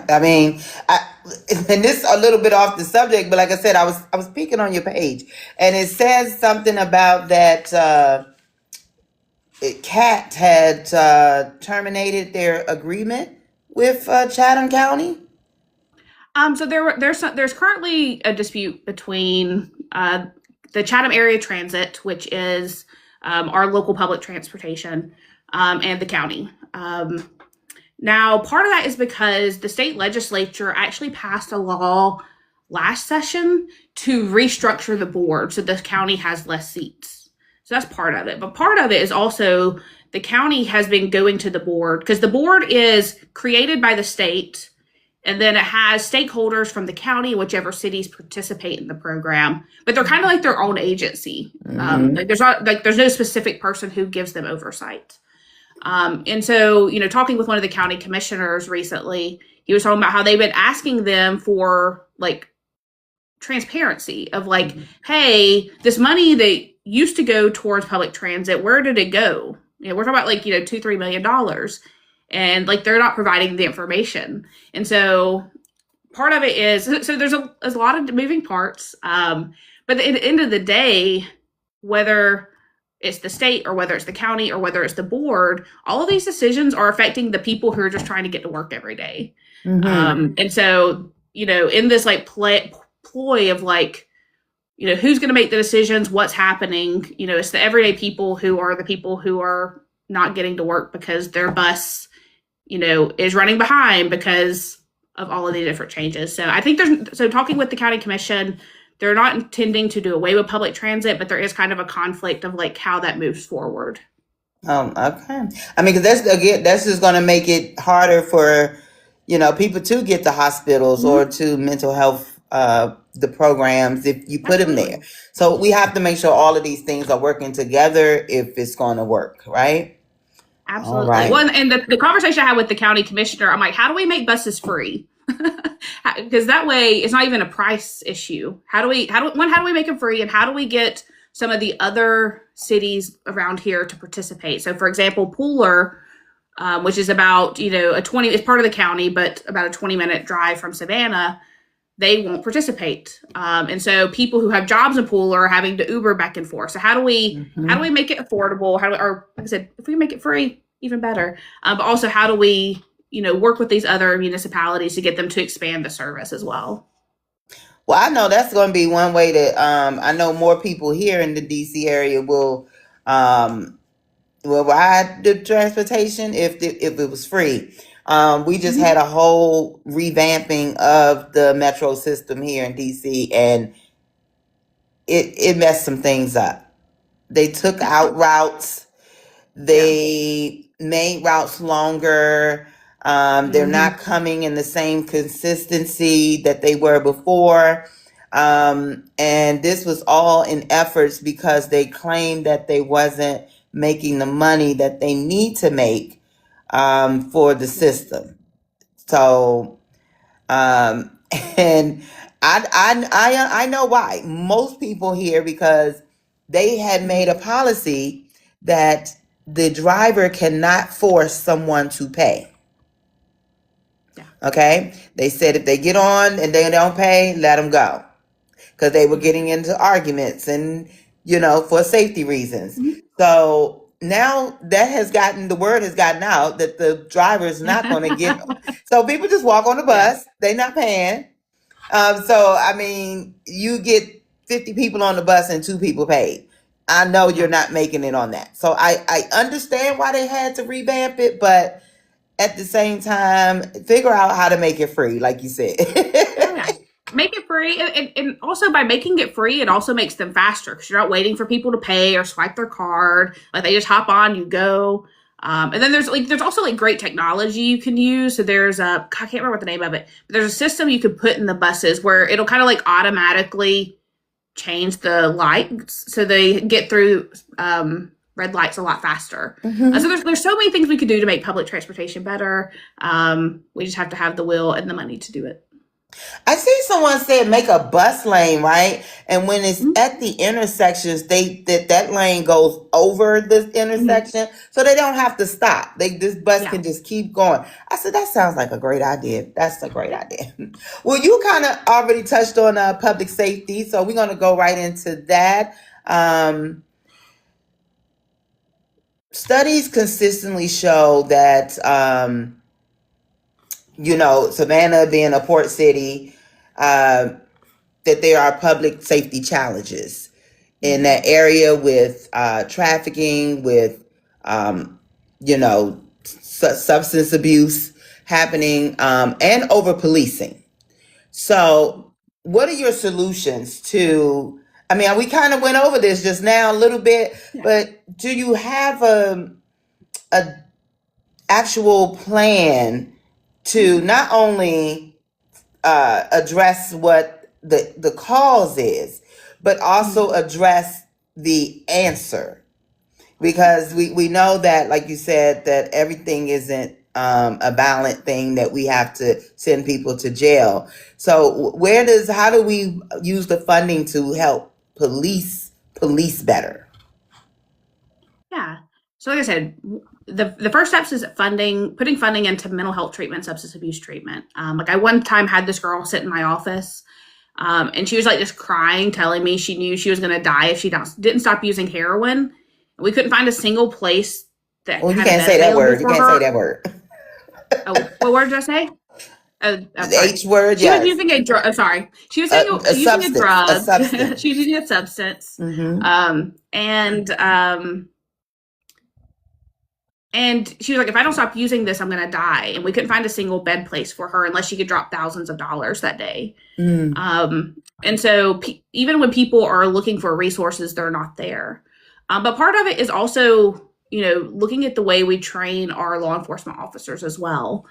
I mean, and this is a little bit off the subject, but like I said, I was peeking on your page, and it says something about that CAT had terminated their agreement with Chatham County. So there's currently a dispute between the Chatham Area Transit, which is our local public transportation, and the county. Now, part of that is because the state legislature actually passed a law last session to restructure the board so the county has less seats. So that's part of it. But part of it is also the county has been going to the board, because the board is created by the state, and then it has stakeholders from the county, whichever cities participate in the program. But they're kind of like their own agency. There's no specific person who gives them oversight. And so, talking with one of the county commissioners recently, he was talking about how they've been asking them for like transparency of like, hey, this money that used to go towards public transit, where did it go? We're talking about like, $2-3 million, and like, they're not providing the information. And so part of it is, so there's a lot of moving parts. But at the end of the day, whether it's the state or whether it's the county or whether it's the board, all of these decisions are affecting the people who are just trying to get to work every day. And so, in this like ploy of like, who's going to make the decisions, what's happening, it's the everyday people who are the people who are not getting to work because their bus, is running behind because of all of the different changes. So I think talking with the county commission, they're not intending to do away with public transit, but there is kind of a conflict of like how that moves forward. Okay. I mean, because that's just going to make it harder for, people to get to hospitals or to mental health, the programs, if you put them there. So we have to make sure all of these things are working together if it's going to work, right? Absolutely. Right. Well, and the conversation I had with the county commissioner, I'm like, how do we make buses free? Because that way it's not even a price issue. How do we make them free, and how do we get some of the other cities around here to participate? So for example, Pooler, which is about, it's part of the county, but about a 20-minute drive from Savannah, they won't participate. And so people who have jobs in Pooler are having to Uber back and forth. So how do we make it affordable? Or like I said, if we make it free, even better. But also, how do we work with these other municipalities to get them to expand the service as well? Well, I know that's going to be one way that I know more people here in the DC area will ride the transportation if it was free. We just had a whole revamping of the metro system here in DC, and it messed some things up. They took out routes. They made routes longer. They're not coming in the same consistency that they were before. And this was all in efforts because they claimed that they wasn't making the money that they need to make for the system. So, and I know why. Most people here, because they had made a policy that the driver cannot force someone to pay. Yeah. Okay? They said if they get on and they don't pay, let them go. Because they were getting into arguments and, for safety reasons. So now the word has gotten out that the driver is not going to get. So people just walk on the bus. They're not paying. So, I mean, you get 50 people on the bus and 2 people paid. I know you're not making it on that. So I understand why they had to revamp it, but at the same time, figure out how to make it free, like you said. Make it free. And also by making it free, it also makes them faster because you're not waiting for people to pay or swipe their card. Like they just hop on, you go. And then there's also great technology you can use. So there's I can't remember what the name of it, but there's a system you could put in the buses where it'll kind of automatically change the lights so they get through red lights a lot faster. So there's so many things we could do to make public transportation better. We just have to have the will and the money to do it. I see someone said make a bus lane, right? And when it's at the intersections, that lane goes over the intersection, so they don't have to stop. This bus can just keep going. I said that sounds like a great idea. That's a great idea. Well, you kind of already touched on public safety, so we're going to go right into that. Studies consistently show that Savannah being a port city, that there are public safety challenges in that area with trafficking, with, substance abuse happening, and over policing. So what are your solutions to, we kind of went over this just now a little bit, but do you have a actual plan to not only address what the cause is, but also address the answer? Because we know that, like you said, that everything isn't a violent thing that we have to send people to jail. So how do we use the funding to help police better? Yeah. So like I said, the first steps is putting funding into mental health treatment, substance abuse treatment. I one time had this girl sit in my office, and she was just crying, telling me she knew she was going to die if she didn't stop using heroin. We couldn't find a single place that. Well, you can't say that word. You can't say that word. Oh, what word did I say? The H word. She was using a drug. Sorry, she was using a drug. A substance. She was using a substance. And she was like, if I don't stop using this, I'm going to die. And we couldn't find a single bed place for her unless she could drop thousands of dollars that day. And so even when people are looking for resources, they're not there. But part of it is also, looking at the way we train our law enforcement officers as well.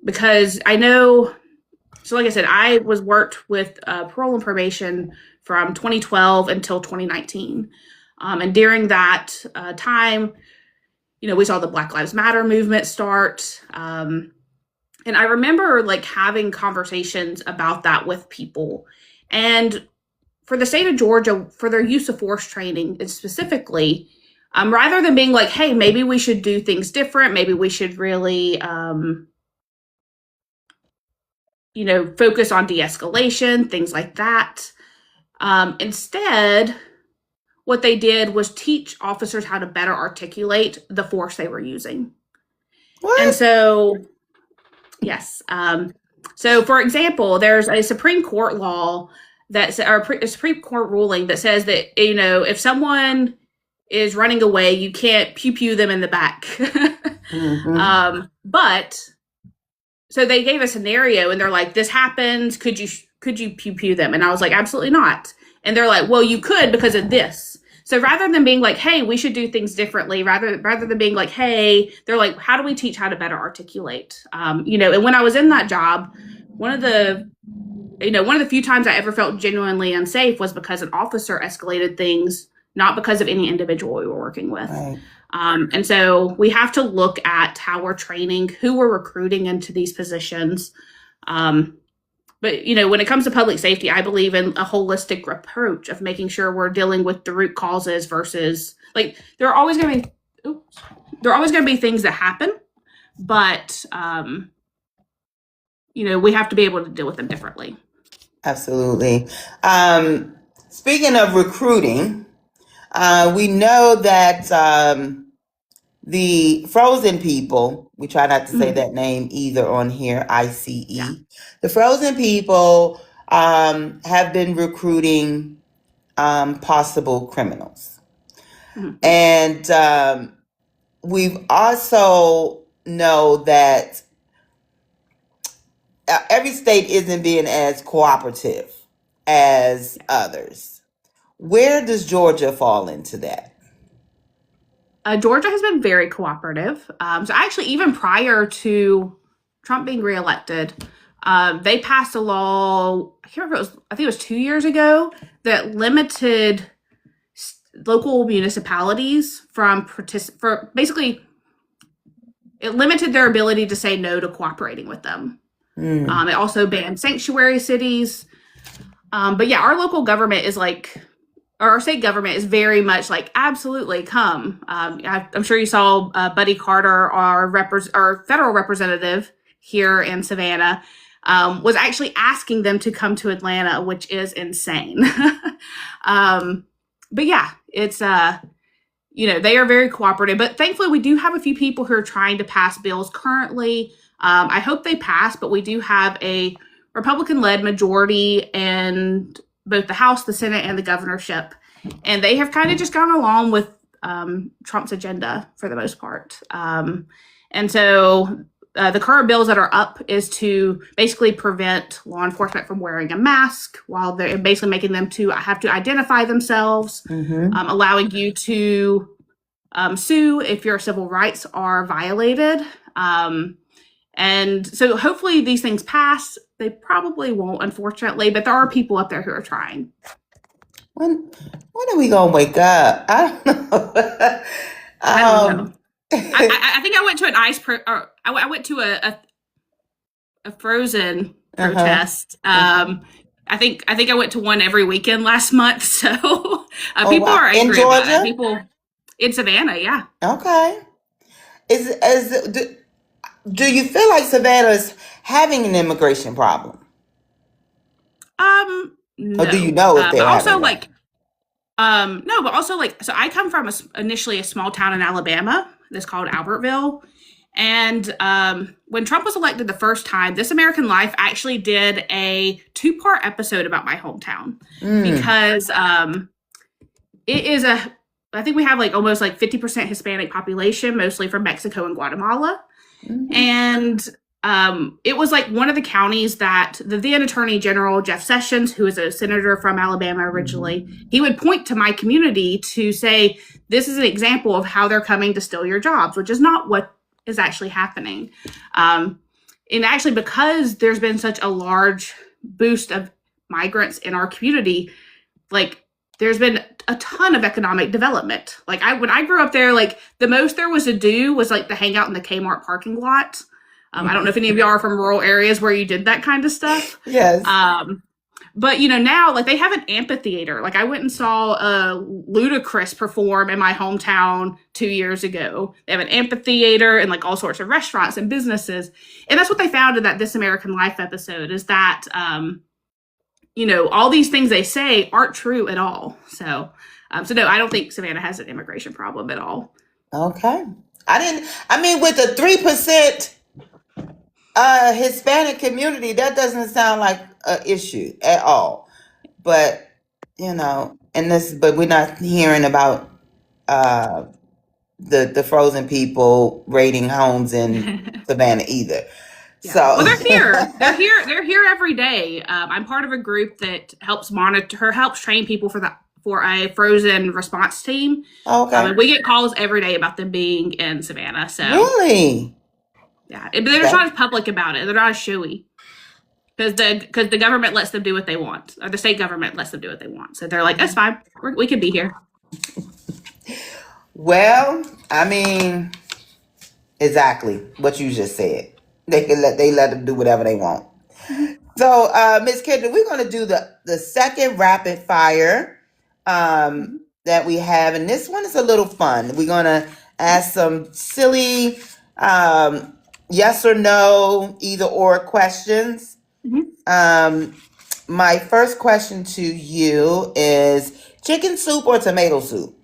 Because I know, so like I said, I worked with parole and probation from 2012 until 2019. And during that time, we saw the Black Lives Matter movement start. And I remember having conversations about that with people. And for the state of Georgia, for their use of force training specifically, rather than being hey, maybe we should do things different. Maybe we should really, focus on de-escalation, things like that. Instead, what they did was teach officers how to better articulate the force they were using. What? And so, yes. So, for example, there's a Supreme Court law a Supreme Court ruling that says that, if someone is running away, you can't pew them in the back. But so they gave a scenario and they're like, this happens. Could you pew them? And I was like, absolutely not. And they're like, well, you could because of this. So rather than being like, hey, we should do things differently, rather than being like, hey, they're like, how do we teach how to better articulate? You know, and when I was in that job, one of the few times I ever felt genuinely unsafe was because an officer escalated things, not because of any individual we were working with. Right. And so we have to look at how we're training, who we're recruiting into these positions. But, you know, when it comes to public safety, I believe in a holistic approach of making sure we're dealing with the root causes versus, like, there are always going to be things that happen, but, you know, we have to be able to deal with them differently. Absolutely. Speaking of recruiting, we know that the Frozen people, we try not to say that name either on here, ICE. Yeah. The Frozen people have been recruiting possible criminals. And we've also know that every state isn't being as cooperative as others. Where does Georgia fall into that? Georgia has been very cooperative. So actually, even prior to Trump being reelected, they passed a law, I can't remember, I think it was 2 years ago, that limited local municipalities basically, it limited their ability to say no to cooperating with them. It also banned sanctuary cities. But yeah, our local government is like, or our state government is very much like, absolutely, come. I'm sure you saw Buddy Carter, our federal representative here in Savannah, was actually asking them to come to Atlanta, which is insane. But yeah, it's, you know, they are very cooperative. But thankfully, we do have a few people who are trying to pass bills currently. I hope they pass, but we do have a Republican-led majority in both the House, the Senate, and the governorship. And they have kind of just gone along with Trump's agenda for the most part. And so the current bills that are up is to basically prevent law enforcement from wearing a mask while they're basically making them to have to identify themselves, allowing you to sue if your civil rights are violated. And so hopefully these things pass. They probably won't, unfortunately, but there are people up there who are trying. When are we gonna wake up? I don't know. I don't know. I think I went to an I went to a Frozen protest. I think I went to one every weekend last month. So people are angry in Georgia? about it. People in Savannah, yeah. Okay. Do you feel like Savannah is having an immigration problem? No. Or do you know if they're also having like no, but also like, so I come from initially a small town in Alabama that's called Albertville. And when Trump was elected the first time, This American Life actually did a 2-part episode about my hometown because it is I think we have like almost like 50% Hispanic population, mostly from Mexico and Guatemala. And it was like one of the counties that the then Attorney General Jeff Sessions, who is a senator from Alabama originally, he would point to my community to say, this is an example of how they're coming to steal your jobs, which is not what is actually happening. And actually, because there's been such a large boost of migrants in our community, like there's been a ton of economic development. Like when I grew up there, like the most there was to do was like to hang out in the Kmart parking lot. I don't know if any of y'all are from rural areas where you did that kind of stuff. Yes. But you know, now like they have an amphitheater. Like I went and saw Ludacris perform in my hometown 2 years ago. They have an amphitheater and like all sorts of restaurants and businesses. And that's what they found in that This American Life episode is that you know, all these things they say aren't true at all. So no, I don't think Savannah has an immigration problem at all. Okay. I mean, with the 3% Hispanic community, that doesn't sound like an issue at all. But, you know, but we're not hearing about the Frozen people raiding homes in Savannah either. Yeah. So well, they're here. They're here every day. I'm part of a group that helps train people for for a frozen response team. Oh, okay. And we get calls every day about them being in Savannah. So Really? yeah, but they're not as public about it. They're not as showy because the government lets them do what they want, or the state government lets them do what they want. So they're like, that's fine. We can be here. Well, I mean, exactly what you just said. They let them do whatever they want. So, Miss Kendra, we're going to do the second rapid fire that we have, and this one is a little fun. We're going to ask some silly yes or no, either or questions. My first question to you is chicken soup or tomato soup?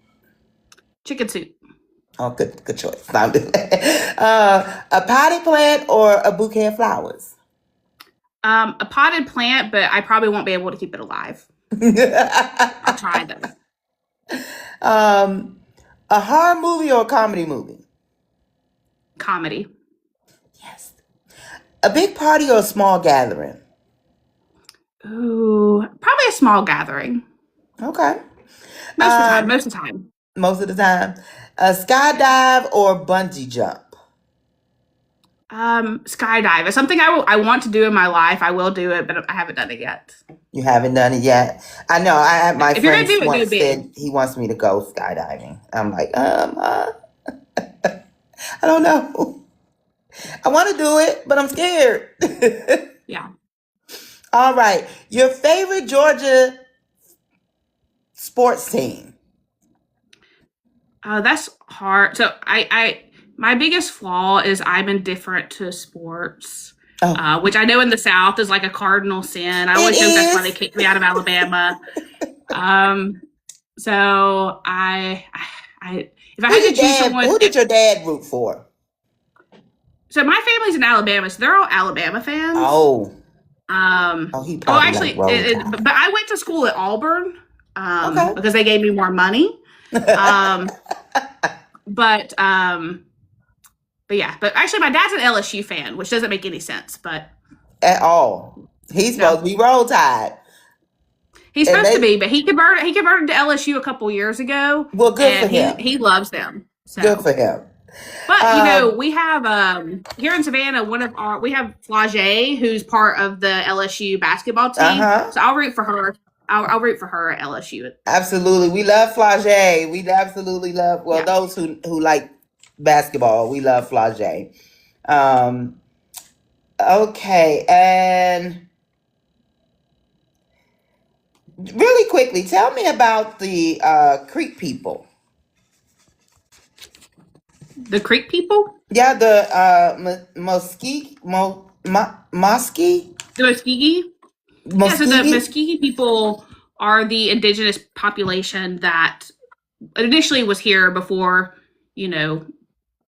Chicken soup. Oh, good choice. A potted plant or a bouquet of flowers? A potted plant, but I probably won't be able to keep it alive. I'll try though. A horror movie or a comedy movie? Comedy. Yes. A big party or a small gathering? Ooh, probably a small gathering. Okay. Most of the time. Most of the time. A skydive or bungee jump? Skydive is something I want to do in my life. I will do it, but I haven't done it yet. You haven't done it yet? I know. I have my If you're gonna friend do it, once do big. said he wants me to go skydiving. I'm like, I don't know. I want to do it, but I'm scared. Yeah. All right. Your favorite Georgia sports team? That's hard. So my biggest flaw is I'm indifferent to sports, which I know in the South is like a cardinal sin. I always joke that's why they kicked me out of Alabama. So if I had to choose someone, who did your dad root for? So my family's in Alabama, so they're all Alabama fans. Oh. He probably actually, but I went to school at Auburn Okay. because they gave me more money. But actually my dad's an LSU fan, which doesn't make any sense, but at all. He's supposed to be Roll Tide. He's supposed to be, but he converted to LSU a couple years ago. Well, good for him. He loves them. So. Good for him. But we have here in Savannah we have Flage, who's part of the LSU basketball team. So I'll root for her. I'll root for her at LSU. Absolutely. We love Flage. We absolutely love, those who like basketball, we love Flage. Okay. And really quickly, tell me about the Creek people. The Creek people? Yeah, the Muskie? The Muskegee? Yeah, so the Muskegee people are the indigenous population that initially was here before,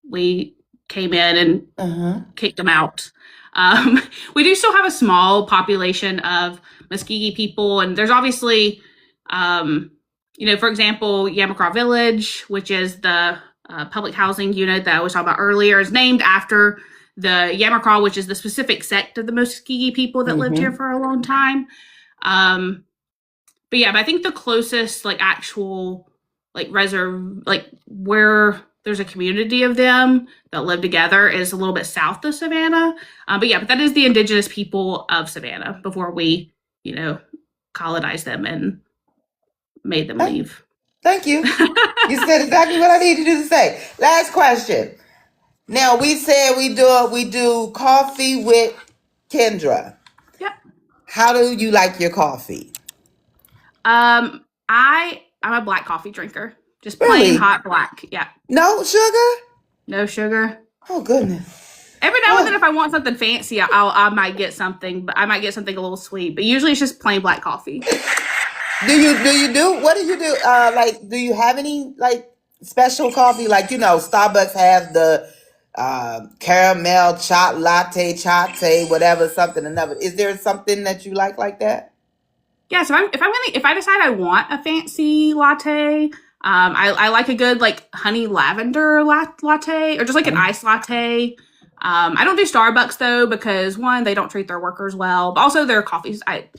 we came in and kicked them out. We do still have a small population of Muskegee people, and there's obviously, for example, Yamacraw Village, which is the public housing unit that I was talking about earlier, is named after the Yamacraw, which is the specific sect of the Muskegee people that lived here for a long time. But I think the closest actual where there's a community of them that live together is a little bit south of Savannah. But that is the indigenous people of Savannah before we, colonized them and made them leave. Thank you. You said exactly what I needed you to say. Last question. Now we said we do coffee with Kendra. Yep. How do you like your coffee? I'm a black coffee drinker. Just plain hot black. Yeah. No sugar? No sugar. Oh goodness. Every now and then if I want something fancy, I might get something, but I might get something a little sweet. But usually it's just plain black coffee. Do you what do you do? Do you have any special coffee? Starbucks has the caramel chai latte, whatever, something another. Is there something that you like that? Yeah, so if I decide I want a fancy latte, I like a good honey lavender latte, or just an iced latte. I don't do Starbucks though, because one, they don't treat their workers well, but also their coffees. I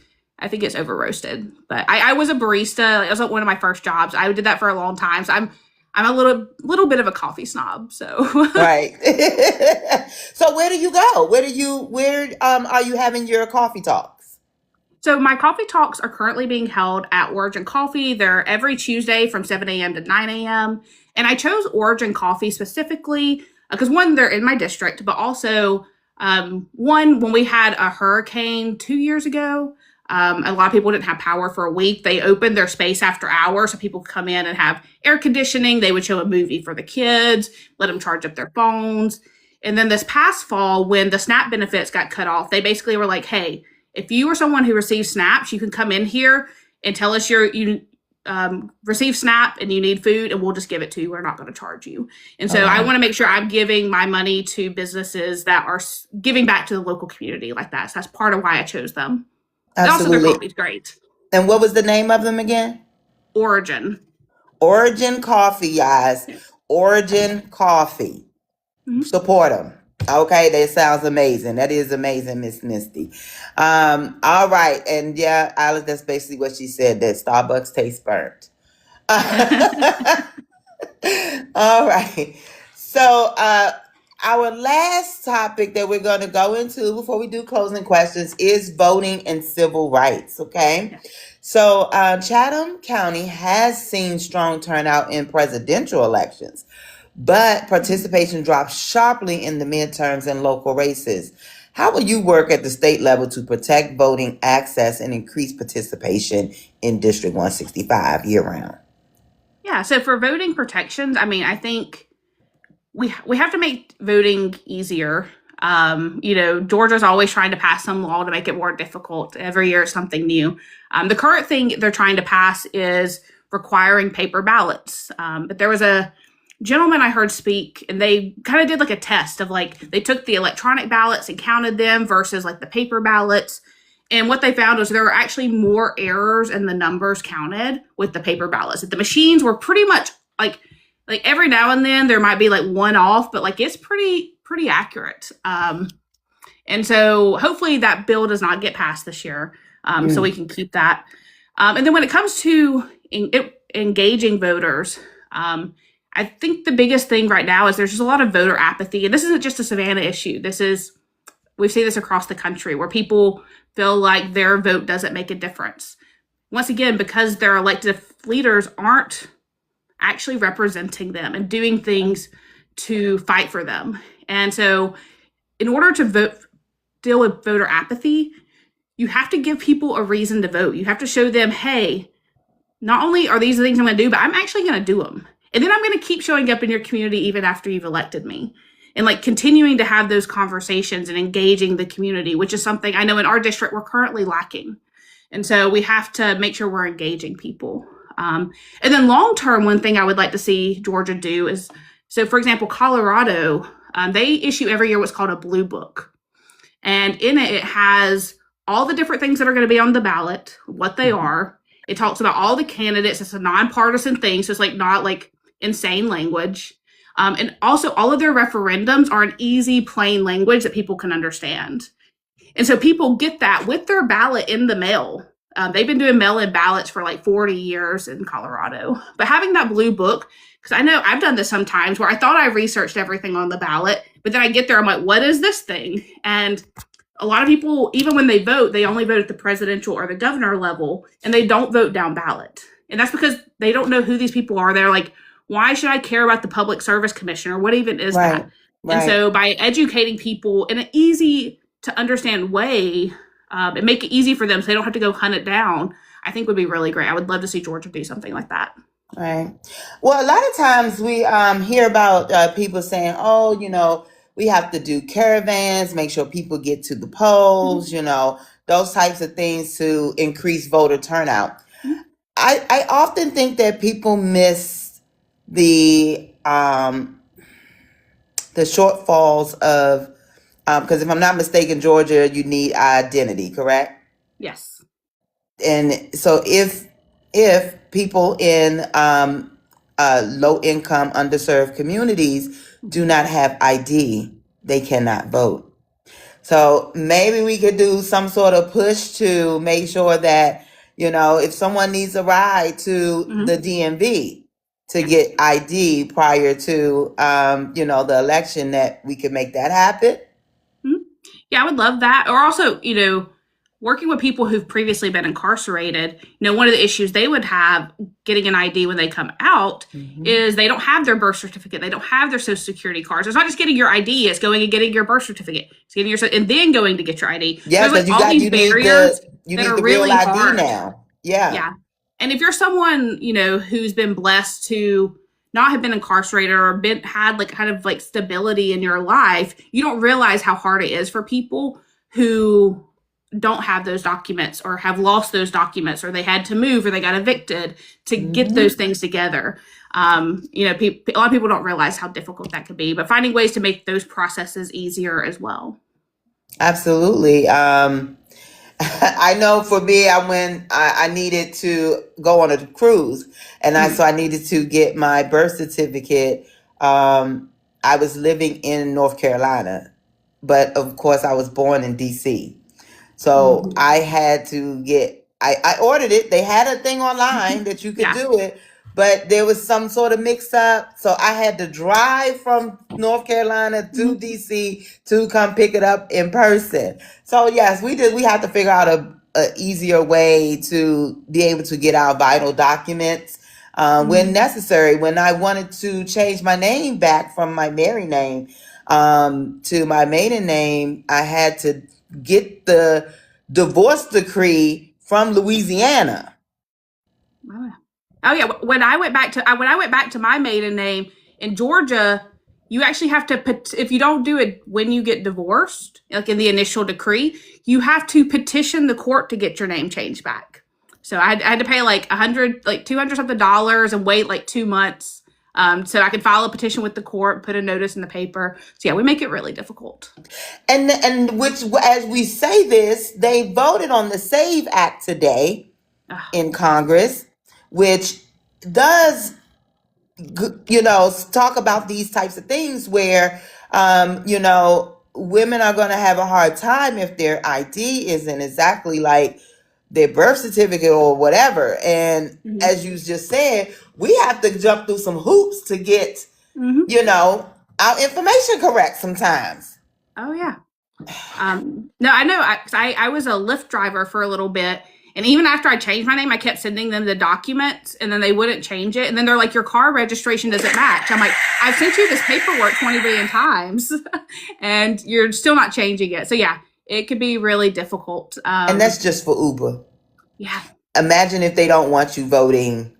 I think it's over roasted. But I was a barista. It was like one of my first jobs. I did that for a long time. So I'm a little bit of a coffee snob. So Right. So where do you go? Where are you having your coffee talks? So my coffee talks are currently being held at Origin Coffee. They're every Tuesday from 7 a.m. to 9 a.m. And I chose Origin Coffee specifically because one, they're in my district, but also one, when we had a hurricane 2 years ago, a lot of people didn't have power for a week. They opened their space after hours so people could come in and have air conditioning. They would show a movie for the kids, let them charge up their phones. And then this past fall, when the SNAP benefits got cut off, they basically were like, hey, if you are someone who receives SNAPs, you can come in here and tell us you receive SNAP and you need food, and we'll just give it to you. We're not going to charge you. And so I want to make sure I'm giving my money to businesses that are giving back to the local community like that. So that's part of why I chose them. And also their Absolutely. coffee's great. And what was the name of them again? Origin. Origin Coffee, guys. Origin Coffee. Mhm. Support them. Okay, that sounds amazing. That is amazing, Miss Misty. All right, and yeah, Alice, that's basically what she said. That Starbucks tastes burnt. All right. So, our last topic that we're going to go into before we do closing questions is voting and civil rights. Okay. So, Chatham County has seen strong turnout in presidential elections, but participation dropped sharply in the midterms and local races. How will you work at the state level to protect voting access and increase participation in District 165 year round? Yeah, so for voting protections, I mean, I think we have to make voting easier. Georgia's always trying to pass some law to make it more difficult. Every year it's something new. The current thing they're trying to pass is requiring paper ballots. But there was a gentleman I heard speak, and they kind of did like a test of like, they took the electronic ballots and counted them versus like the paper ballots. And what they found was there were actually more errors in the numbers counted with the paper ballots. The machines were pretty much like every now and then there might be like one off, but like it's pretty accurate. And so hopefully that bill does not get passed this year, so we can keep that. And then when it comes to engaging voters, I think the biggest thing right now is there's just a lot of voter apathy. And this isn't just a Savannah issue. We see this across the country where people feel like their vote doesn't make a difference. Once again, because their elected leaders aren't actually representing them and doing things to fight for them. And so in order to deal with voter apathy, you have to give people a reason to vote. You have to show them, hey, not only are these the things I'm going to do, but I'm actually going to do them. And then I'm going to keep showing up in your community even after you've elected me. And like continuing to have those conversations and engaging the community, which is something I know in our district we're currently lacking. And so we have to make sure we're engaging people. And then long term, one thing I would like to see Georgia do is, so for example, Colorado, they issue every year what's called a blue book. And in it has all the different things that are going to be on the ballot, what they are. It talks about all the candidates. It's a nonpartisan thing. So it's like not like insane language. And also all of their referendums are in easy, plain language that people can understand. And so people get that with their ballot in the mail. They've been doing mail-in ballots for like 40 years in Colorado. But having that blue book, because I know I've done this sometimes where I thought I researched everything on the ballot, but then I get there, I'm like, what is this thing? And a lot of people, even when they vote, they only vote at the presidential or the governor level, and they don't vote down ballot. And that's because they don't know who these people are. They're like, why should I care about the public service commissioner? What even is that? Right. And so by educating people in an easy to understand way, and make it easy for them so they don't have to go hunt it down, I think would be really great. I would love to see Georgia do something like that. Right. Well, a lot of times we hear about people saying, oh, we have to do caravans, make sure people get to the polls, those types of things to increase voter turnout. Mm-hmm. I often think that people miss the shortfalls of, because if I'm not mistaken, Georgia, you need identity, correct? Yes. And so if people in low income, underserved communities do not have ID, they cannot vote. So maybe we could do some sort of push to make sure that, if someone needs a ride to the DMV to get ID prior to, the election, that we could make that happen. Yeah, I would love that. Or also, working with people who've previously been incarcerated, one of the issues they would have getting an ID when they come out is they don't have their birth certificate. They don't have their social security cards. It's not just getting your ID, it's going and getting your birth certificate. It's getting and then going to get your ID. Yeah, because you need the real ID hard now. Yeah. Yeah. And if you're someone, who's been blessed to not have been incarcerated or had kind of stability in your life, you don't realize how hard it is for people who don't have those documents or have lost those documents, or they had to move or they got evicted to get those things together. A lot of people don't realize how difficult that could be, but finding ways to make those processes easier as well. Absolutely. I know for me, I needed to go on a cruise, and so I needed to get my birth certificate. I was living in North Carolina, but of course I was born in DC. So I had to I ordered it. They had a thing online that you could do it, but there was some sort of mix up. So I had to drive from North Carolina to DC to come pick it up in person. So yes, we have to figure out a easier way to be able to get our vital documents when necessary. When I wanted to change my name back from my married name to my maiden name, I had to get the divorce decree from Louisiana. Oh yeah, when I went back to my maiden name in Georgia, you actually have to if you don't do it when you get divorced, like in the initial decree, you have to petition the court to get your name changed back. So I had to pay $200 something and wait 2 months. So I could file a petition with the court, put a notice in the paper. So yeah, we make it really difficult. And which, as we say this, they voted on the SAVE Act today in Congress, which does, talk about these types of things where, women are going to have a hard time if their ID isn't exactly like their birth certificate or whatever. And as you just said, we have to jump through some hoops to get, our information correct sometimes. Oh, yeah. No, I know. I was a Lyft driver for a little bit. And even after I changed my name, I kept sending them the documents and then they wouldn't change it. And then they're like, your car registration doesn't match. I'm like, I've sent you this paperwork 20 billion times and you're still not changing it. So yeah, it could be really difficult. And that's just for Uber. Yeah. Imagine if they don't want you voting.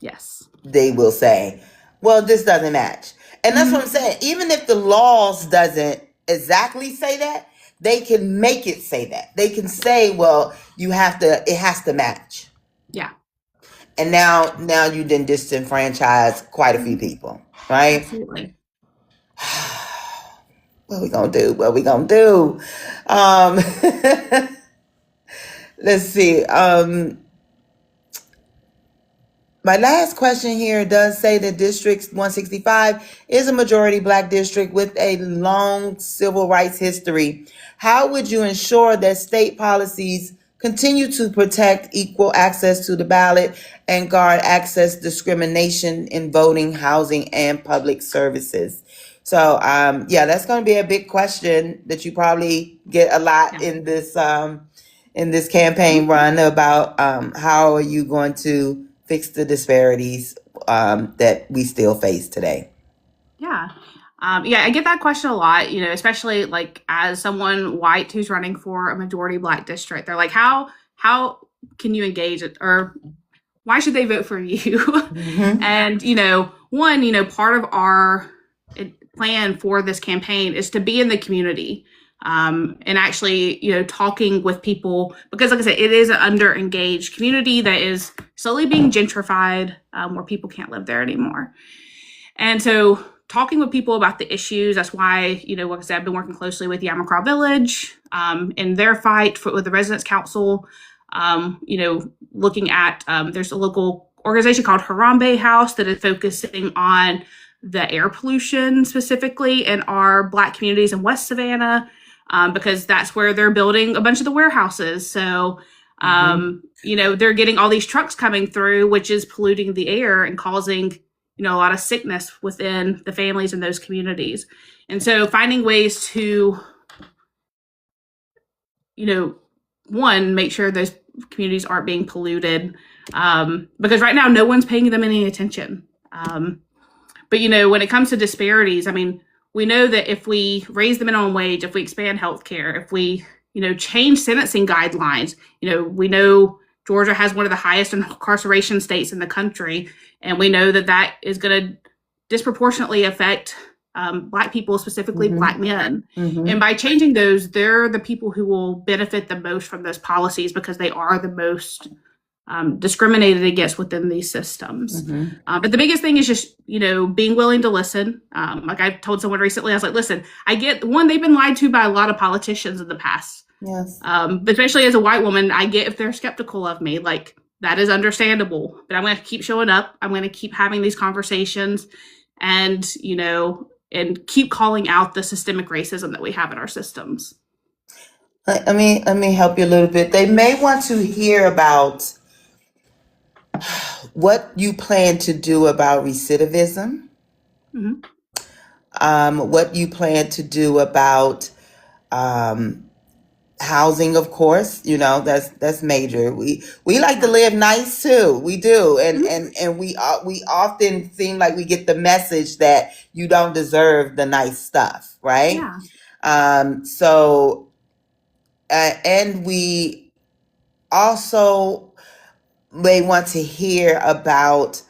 Yes. They will say, well, this doesn't match. And that's what I'm saying. Even if the laws doesn't exactly say that, they can make it say that. They can say, well, it has to match. Yeah. And now you didn't disenfranchise quite a few people, right? Absolutely. What we gonna do? Let's see. My last question here does say that District 165 is a majority Black district with a long civil rights history. How would you ensure that state policies continue to protect equal access to the ballot and guard access discrimination in voting, housing, and public services? So, that's going to be a big question that you probably get a lot in this campaign run about how are you going to fix the disparities that we still face today. Yeah. I get that question a lot, especially as someone white who's running for a majority Black district. They're like, how can you engage it, or why should they vote for you? And, part of our plan for this campaign is to be in the community. And actually, talking with people, because like I said, it is an under-engaged community that is slowly being gentrified, where people can't live there anymore. And so talking with people about the issues, that's why, like I said, I've been working closely with Yamacraw Village in their fight with the Residents Council, looking at, there's a local organization called Harambe House that is focusing on the air pollution specifically in our Black communities in West Savannah. because that's where they're building a bunch of the warehouses. So, they're getting all these trucks coming through, which is polluting the air and causing, a lot of sickness within the families in those communities. And so finding ways to, one, make sure those communities aren't being polluted, because right now no one's paying them any attention. But when it comes to disparities, I mean, we know that if we raise the minimum wage, if we expand healthcare, if we, change sentencing guidelines, we know Georgia has one of the highest incarceration states in the country, and we know that that is going to disproportionately affect Black people, specifically Black men. And by changing those, they're the people who will benefit the most from those policies because they are the most discriminated against within these systems. But the biggest thing is just, being willing to listen. Like I told someone recently, I was like, listen, I get one, they've been lied to by a lot of politicians in the past. Yes. But especially as a white woman, I get if they're skeptical of me, like that is understandable, but I'm going to keep showing up. I'm going to keep having these conversations and, and keep calling out the systemic racism that we have in our systems. Let me help you a little bit. They may want to hear about what you plan to do about recidivism, what you plan to do about housing, of course, that's major. We like to live nice too. We do. And we often seem like we get the message that you don't deserve the nice stuff, right? So and we also may want to hear about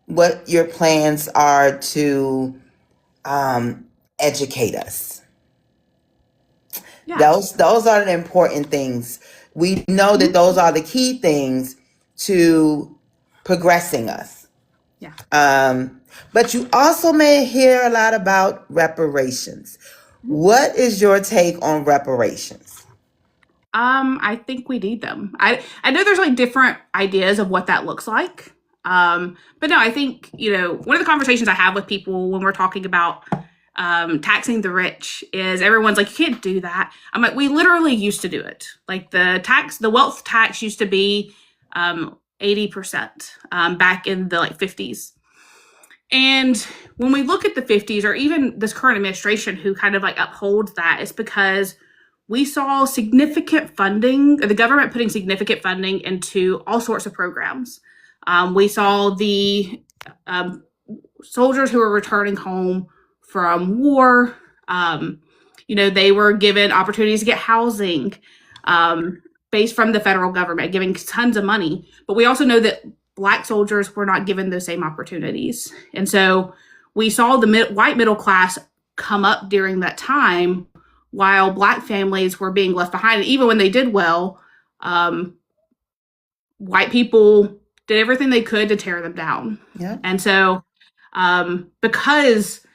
what your plans are to educate us. Those are the important things. We know that those are the key things to progressing us. But you also may hear a lot about reparations. What is your take on reparations? I think we need them. I know there's like different ideas of what that looks like. But no, I think, one of the conversations I have with people when we're talking about taxing the rich is everyone's like, you can't do that. I'm like, we literally used to do it. Like the wealth tax used to be 80% back in the 50s. And when we look at the 50s, or even this current administration who kind of upholds that, it's because we saw significant funding, the government putting significant funding into all sorts of programs. We saw the soldiers who were returning home from war, they were given opportunities to get housing based from the federal government, giving tons of money. But we also know that Black soldiers were not given those same opportunities. And so we saw the white middle class come up during that time while Black families were being left behind. And even when they did well, white people did everything they could to tear them down. And so because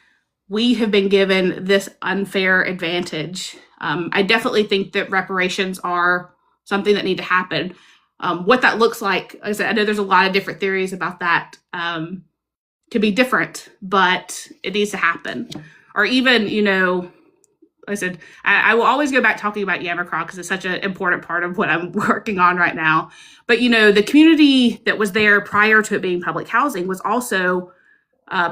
we have been given this unfair advantage, I definitely think that reparations are something that need to happen. What that looks like I said, I know there's a lot of different theories about that. Could be different, but it needs to happen. Or even, like I said, I will always go back talking about Yamacraw because it's such an important part of what I'm working on right now. But, the community that was there prior to it being public housing was also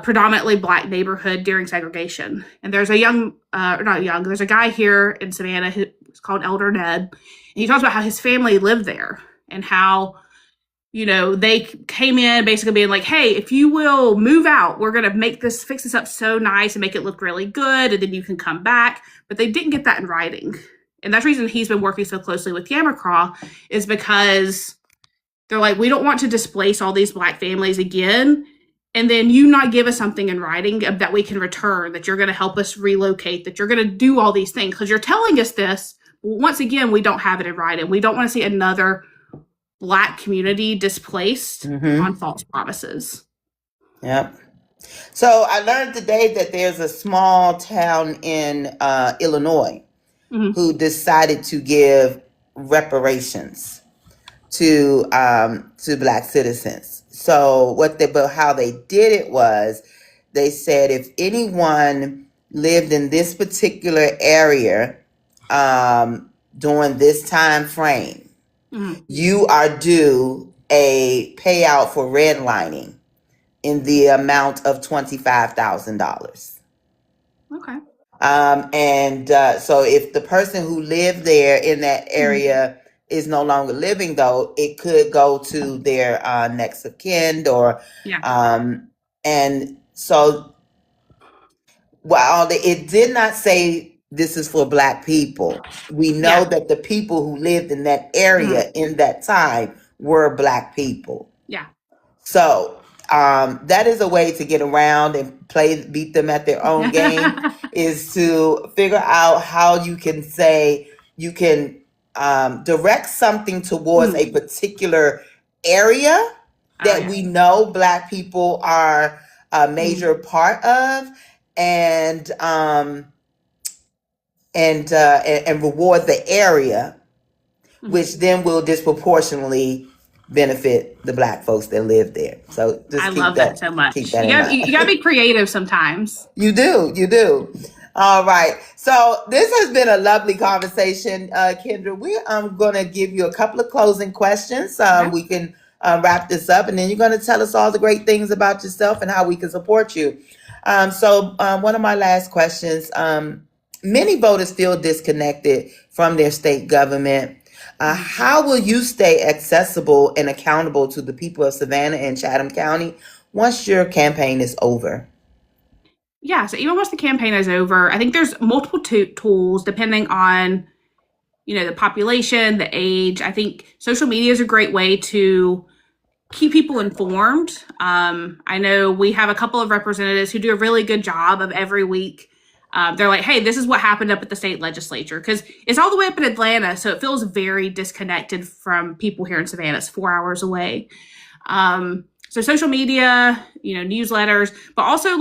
predominantly Black neighborhood during segregation. And there's there's a guy here in Savannah who's called Elder Ned. And he talks about how his family lived there and how, they came in basically being like, hey, if you will move out, we're going to fix this up so nice and make it look really good. And then you can come back. But they didn't get that in writing. And that's the reason he's been working so closely with Yamacraw is because they're like, we don't want to displace all these Black families again. And then you not give us something in writing that we can return, that you're going to help us relocate, that you're going to do all these things. Because you're telling us this. Once again, we don't have it in writing. We don't want to see another Black community displaced on false promises. Yep. So I learned today that there's a small town in Illinois who decided to give reparations to Black citizens. So how they did it was they said if anyone lived in this particular area during this time frame, Mhm. you are due a payout for redlining in the amount of $25,000. Okay. So if the person who lived there in that area is no longer living, though, it could go to their next of kin, or Yeah. and so while it did not say this is for Black people, we know Yeah. that the people who lived in that Mhm. area in that time were Black people. Yeah. So that is a way to get around and beat them at their own game, is to figure out how you can say you can direct something towards a particular area Oh, that yeah. we know Black people are a major Mhm. part of, and and reward the area, which then will disproportionately benefit the Black folks that live there. So I just keep love that so keep much. that You in got mind. you got to be creative sometimes. You do, you do. All right. So this has been a lovely conversation, Kendra. I'm going to give you a couple of closing questions. Okay. We can wrap this up, and then you're going to tell us all the great things about yourself and how we can support you. One of my last questions. Many voters feel disconnected from their state government. How will you stay accessible and accountable to the people of Savannah and Chatham County once your campaign is over? Yeah, so even once the campaign is over, I think there's multiple tools depending on, the population, the age. I think social media is a great way to keep people informed. I know we have a couple of representatives who do a really good job of every week. They're like, hey, this is what happened up at the state legislature, because it's all the way up in Atlanta, so it feels very disconnected from people here in Savannah. It's 4 hours away. So social media, newsletters, but also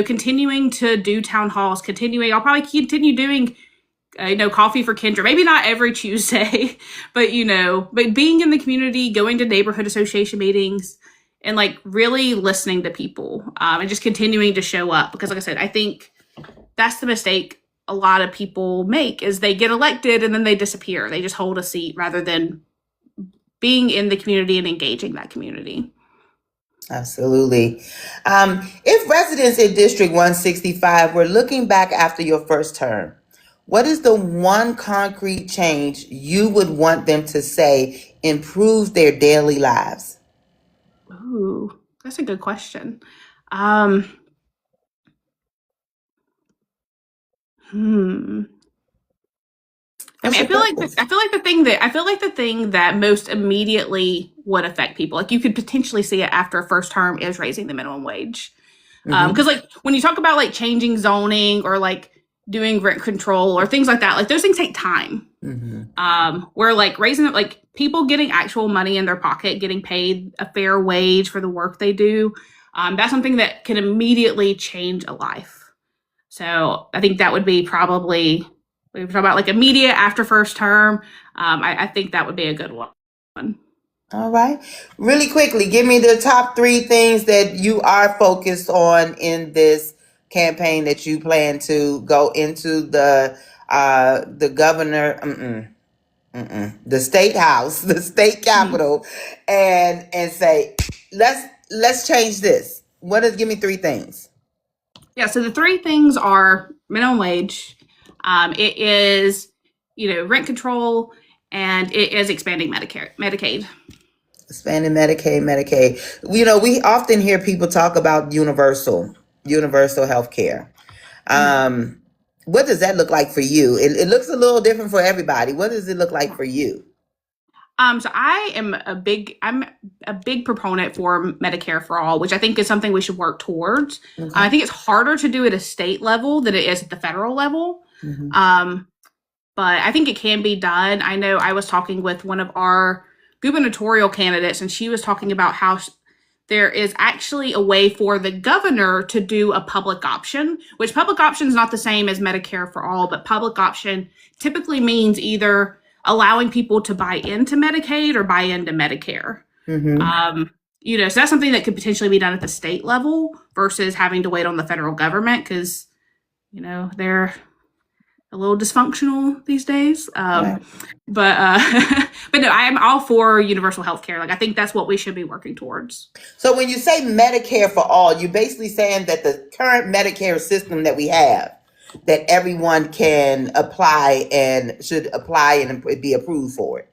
continuing to do town halls, I'll probably continue doing, coffee for Kendra, maybe not every Tuesday, but, but being in the community, going to neighborhood association meetings, and really listening to people, and just continuing to show up. Because like I said, I think that's the mistake a lot of people make, is they get elected and then they disappear. They just hold a seat rather than being in the community and engaging that community. Absolutely. If residents in District 165 were looking back after your first term, what is the one concrete change you would want them to say improves their daily lives? Ooh, that's a good question. Hmm. I What's mean, your preference? I feel like the thing that most immediately would affect people, like you could potentially see it after a first term, is raising the minimum wage. Because when you talk about changing zoning or doing rent control or things like that, those things take time. Where raising it, people getting actual money in their pocket, getting paid a fair wage for the work they do, that's something that can immediately change a life. So I think that would be probably, we talk about immediate after first term. I think that would be a good one. All right. Really quickly, give me the top 3 things that you are focused on in this campaign that you plan to go into the governor, the state house, the state capitol, and say, let's change this. Give me 3 things. Yeah, so the 3 things are minimum wage, it is, rent control, and it is expanding Medicaid. Expanding Medicaid. We often hear people talk about universal health care. What does that look like for you? It looks a little different for everybody. What does it look like for you? So I'm a big proponent for Medicare for all, which I think is something we should work towards. Okay. I think it's harder to do at a state level than it is at the federal level. But I think it can be done. I know I was talking with one of our gubernatorial candidates, and she was talking about how there is actually a way for the governor to do a public option, which public option is not the same as Medicare for all, but public option typically means either allowing people to buy into Medicaid or buy into Medicare. So that's something that could potentially be done at the state level versus having to wait on the federal government, because, they're a little dysfunctional these days. Right. But but no, I am all for universal health care. Like, I think that's what we should be working towards. So when you say Medicare for all, you're basically saying that the current Medicare system that we have, that everyone can apply and should apply and be approved for it.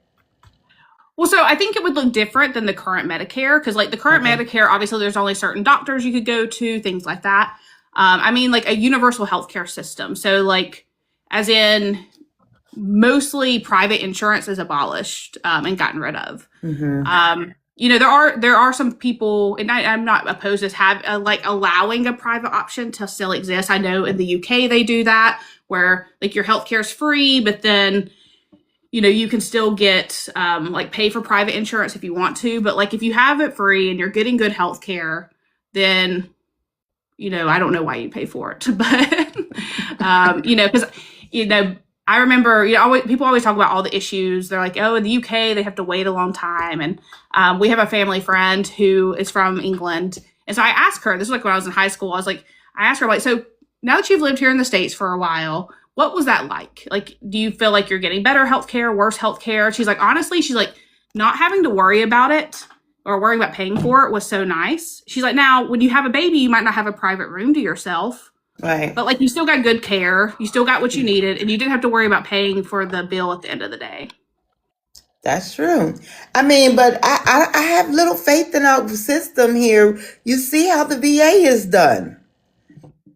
Well, so I think it would look different than the current Medicare, because like the current Medicare, obviously there's only certain doctors you could go to, things like that. I mean, like a universal healthcare system. So like, as in, mostly private insurance is abolished and gotten rid of. You know, there are some people, and I'm not opposed to have like allowing a private option to still exist. I know in the UK they do that, where like your healthcare is free, but then you know, you can still get like pay for private insurance if you want to. But like if you have it free and you're getting good health care, then, you know, I don't know why you pay for it. But, you know, because, you know, I remember, you know, people always talk about all the issues. They're like, oh, in the UK, they have to wait a long time. And we have a family friend who is from England. And so I asked her, this was like when I was in high school, I asked her, like, so now that you've lived here in the States for a while, what was that like? Like, do you feel like you're getting better healthcare, worse healthcare? She's like, honestly, she's like, not having to worry about it or worrying about paying for it was so nice. She's like, now, when you have a baby, you might not have a private room to yourself. Right. But like, you still got good care. You still got what you needed. And you didn't have to worry about paying for the bill at the end of the day. That's true. I mean, but I have little faith in our system here. You see how the VA is done.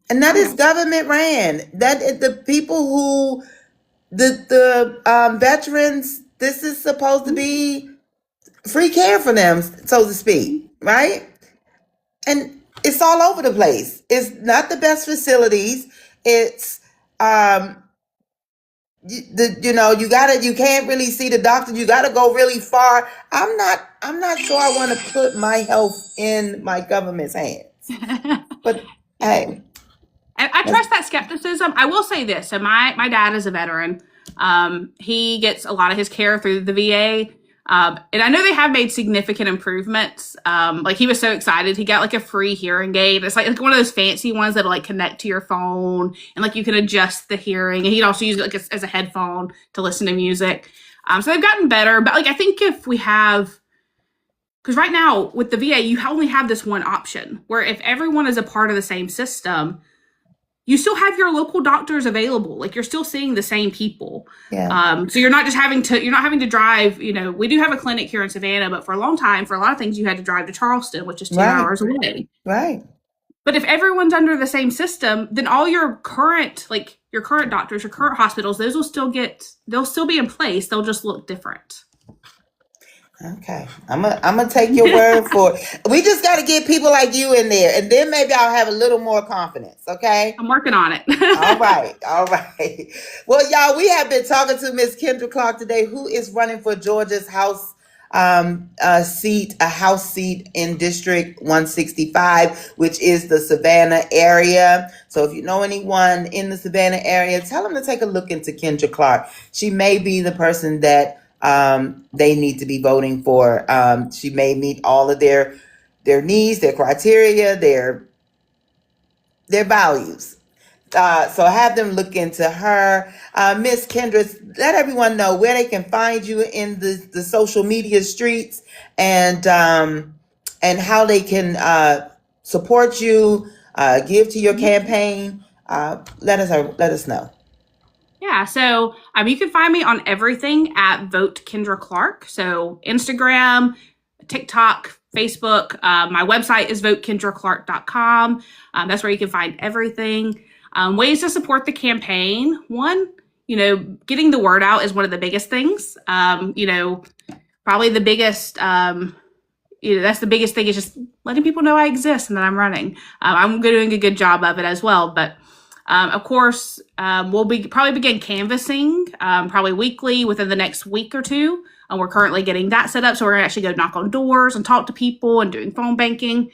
And that is government ran. That is the people who, the veterans, this is supposed to be free care for them, so to speak, right? And it's all over the place. It's not the best facilities. It's, you can't really see the doctor. You gotta go really far. I'm not sure I want to put my health in my government's hands. But hey. I trust that skepticism. I will say this. So my dad is a veteran. He gets a lot of his care through the VA. And I know they have made significant improvements. Like he was so excited. He got like a free hearing aid. It's like one of those fancy ones that like connect to your phone and like you can adjust the hearing. And he'd also use it like as a headphone to listen to music. So they've gotten better. But like I think if we have, because right now with the VA, you only have this one option where if everyone is a part of the same system, you still have your local doctors available. Like you're still seeing the same people. Yeah. So you're not having to drive, you know, we do have a clinic here in Savannah, but for a long time, for a lot of things, you had to drive to Charleston, which is 2 hours away. Right. But if everyone's under the same system, then all your current doctors, your current hospitals, they'll still be in place. They'll just look different. Okay, I'm gonna take your word for it. We just got to get people like you in there, and then maybe I'll have a little more confidence. Okay, I'm working on it. all right. Well, y'all, we have been talking to Miss Kendra Clark today, who is running for Georgia's House seat in District 165, which is the Savannah area. So if you know anyone in the Savannah area, tell them to take a look into Kendra Clark. She may be the person that they need to be voting for. She may meet all of their needs, their criteria, their values. So have them look into her. Miss Kendra, let everyone know where they can find you in the social media streets and how they can support you, give to your campaign. Let us know. Yeah, so you can find me on everything at Vote Kendra Clark. So Instagram, TikTok, Facebook. My website is votekendraclark.com. That's where you can find everything. Ways to support the campaign. One, you know, getting the word out is one of the biggest things. You know, probably the biggest, that's the biggest thing is just letting people know I exist and that I'm running. I'm doing a good job of it as well, but of course, we'll probably begin canvassing probably weekly within the next week or two. We're currently getting that set up. So we're going to actually go knock on doors and talk to people and doing phone banking.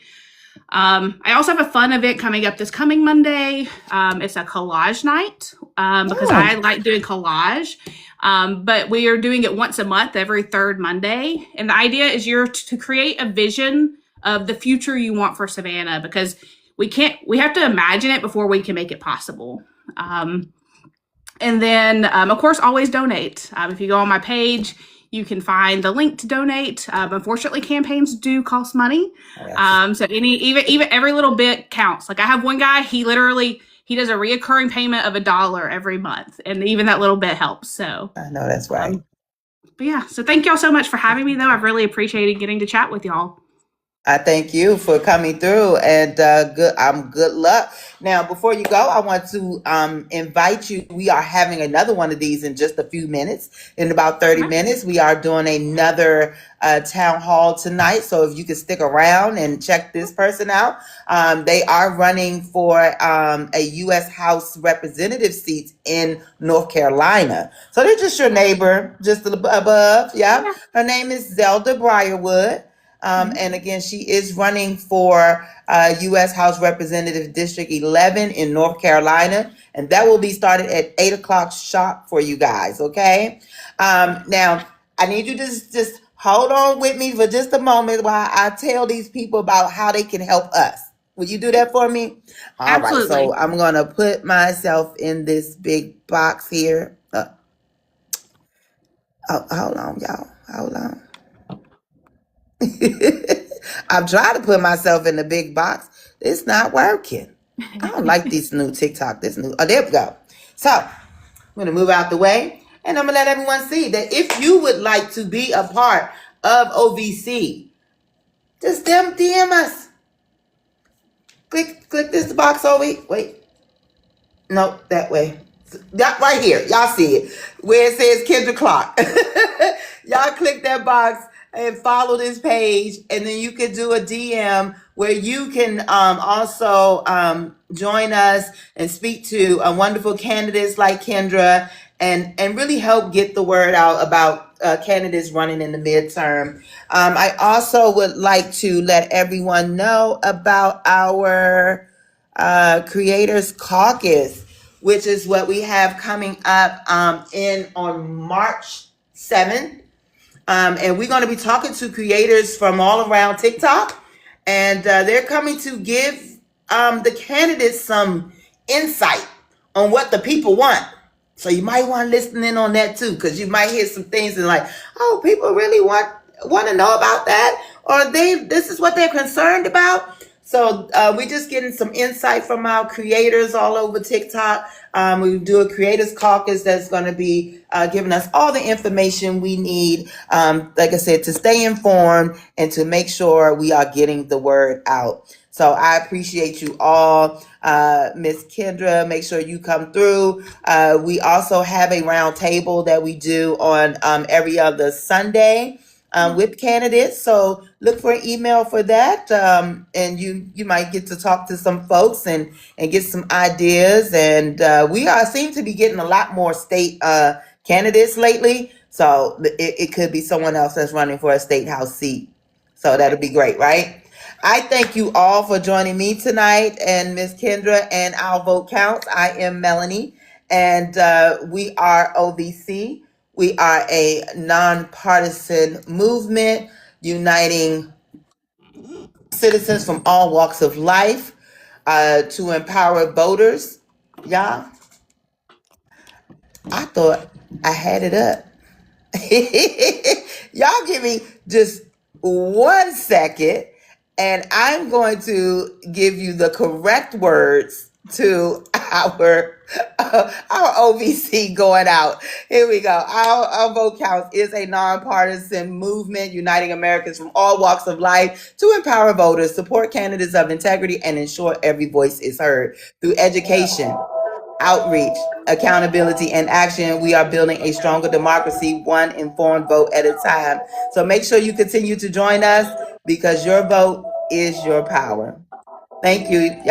I also have a fun event coming up this coming Monday. It's a collage night because I like doing collage. But we are doing it once a month, every third Monday. And the idea is you're to create a vision of the future you want for Savannah, because we have to imagine it before we can make it possible. And And then, of course, always donate. If you go on my page, you can find the link to donate. Unfortunately, campaigns do cost money. So even every little bit counts. Like I have one guy, he does a reoccurring payment of $1 every month, and even that little bit helps. So I know that's right. But yeah, so thank y'all so much for having me, though. I've really appreciated getting to chat with y'all. I thank you for coming through, and good luck. Now, before you go, I want to invite you. We are having another one of these in just a few minutes. In about 30 minutes, we are doing another town hall tonight. So if you can stick around and check this person out, they are running for a U.S. House Representative seat in North Carolina. So they're just your neighbor, just above. Yeah. Her name is Zelda Briarwood. And again, she is running for U.S. House Representative District 11 in North Carolina. And that will be started at 8 o'clock sharp for you guys, okay? Now, I need you to just hold on with me for just a moment while I tell these people about how they can help us. Will you do that for me? All Absolutely. right, so I'm going to put myself in this big box here. Hold on, y'all. Hold on. I'm trying to put myself in the big box. It's not working. I don't like this new TikTok. Oh, there we go. So I'm going to move out the way, and I'm going to let everyone see that if you would like to be a part of OVC, just DM us. Click this box over. Wait. No, that way. That right here. Y'all see it. Where it says Kendra Clark. Y'all click that box and follow this page, and then you can do a DM where you can also join us and speak to wonderful candidates like Kendra, and really help get the word out about candidates running in the midterm. I also would like to let everyone know about our Creators Caucus, which is what we have coming up on March 7th. And we're going to be talking to creators from all around TikTok, and they're coming to give the candidates some insight on what the people want. So you might want to listen in on that too, because you might hear some things and like, oh, people really want to know about that, or this is what they're concerned about. So we're just getting some insight from our creators all over TikTok. We do a Creators Caucus that's going to be giving us all the information we need, like I said, to stay informed and to make sure we are getting the word out. So I appreciate you all. Miss Kendra, make sure you come through. We also have a round table that we do on every other Sunday with candidates. So look for an email for that. And you might get to talk to some folks and get some ideas. And we seem to be getting a lot more state candidates lately. So it could be someone else that's running for a state house seat. So that'll be great, right? I thank you all for joining me tonight, and Miss Kendra, and our vote counts. I am Melanie, and we are OVC. We are a nonpartisan movement uniting citizens from all walks of life to empower voters. Y'all, I thought I had it up. Y'all give me just 1 second, and I'm going to give you the correct words to our OVC going out. Here we go. Our vote counts is a nonpartisan movement uniting Americans from all walks of life to empower voters, support candidates of integrity, and ensure every voice is heard. Through education, outreach, accountability, and action, we are building a stronger democracy, one informed vote at a time. So make sure you continue to join us, because your vote is your power. Thank you.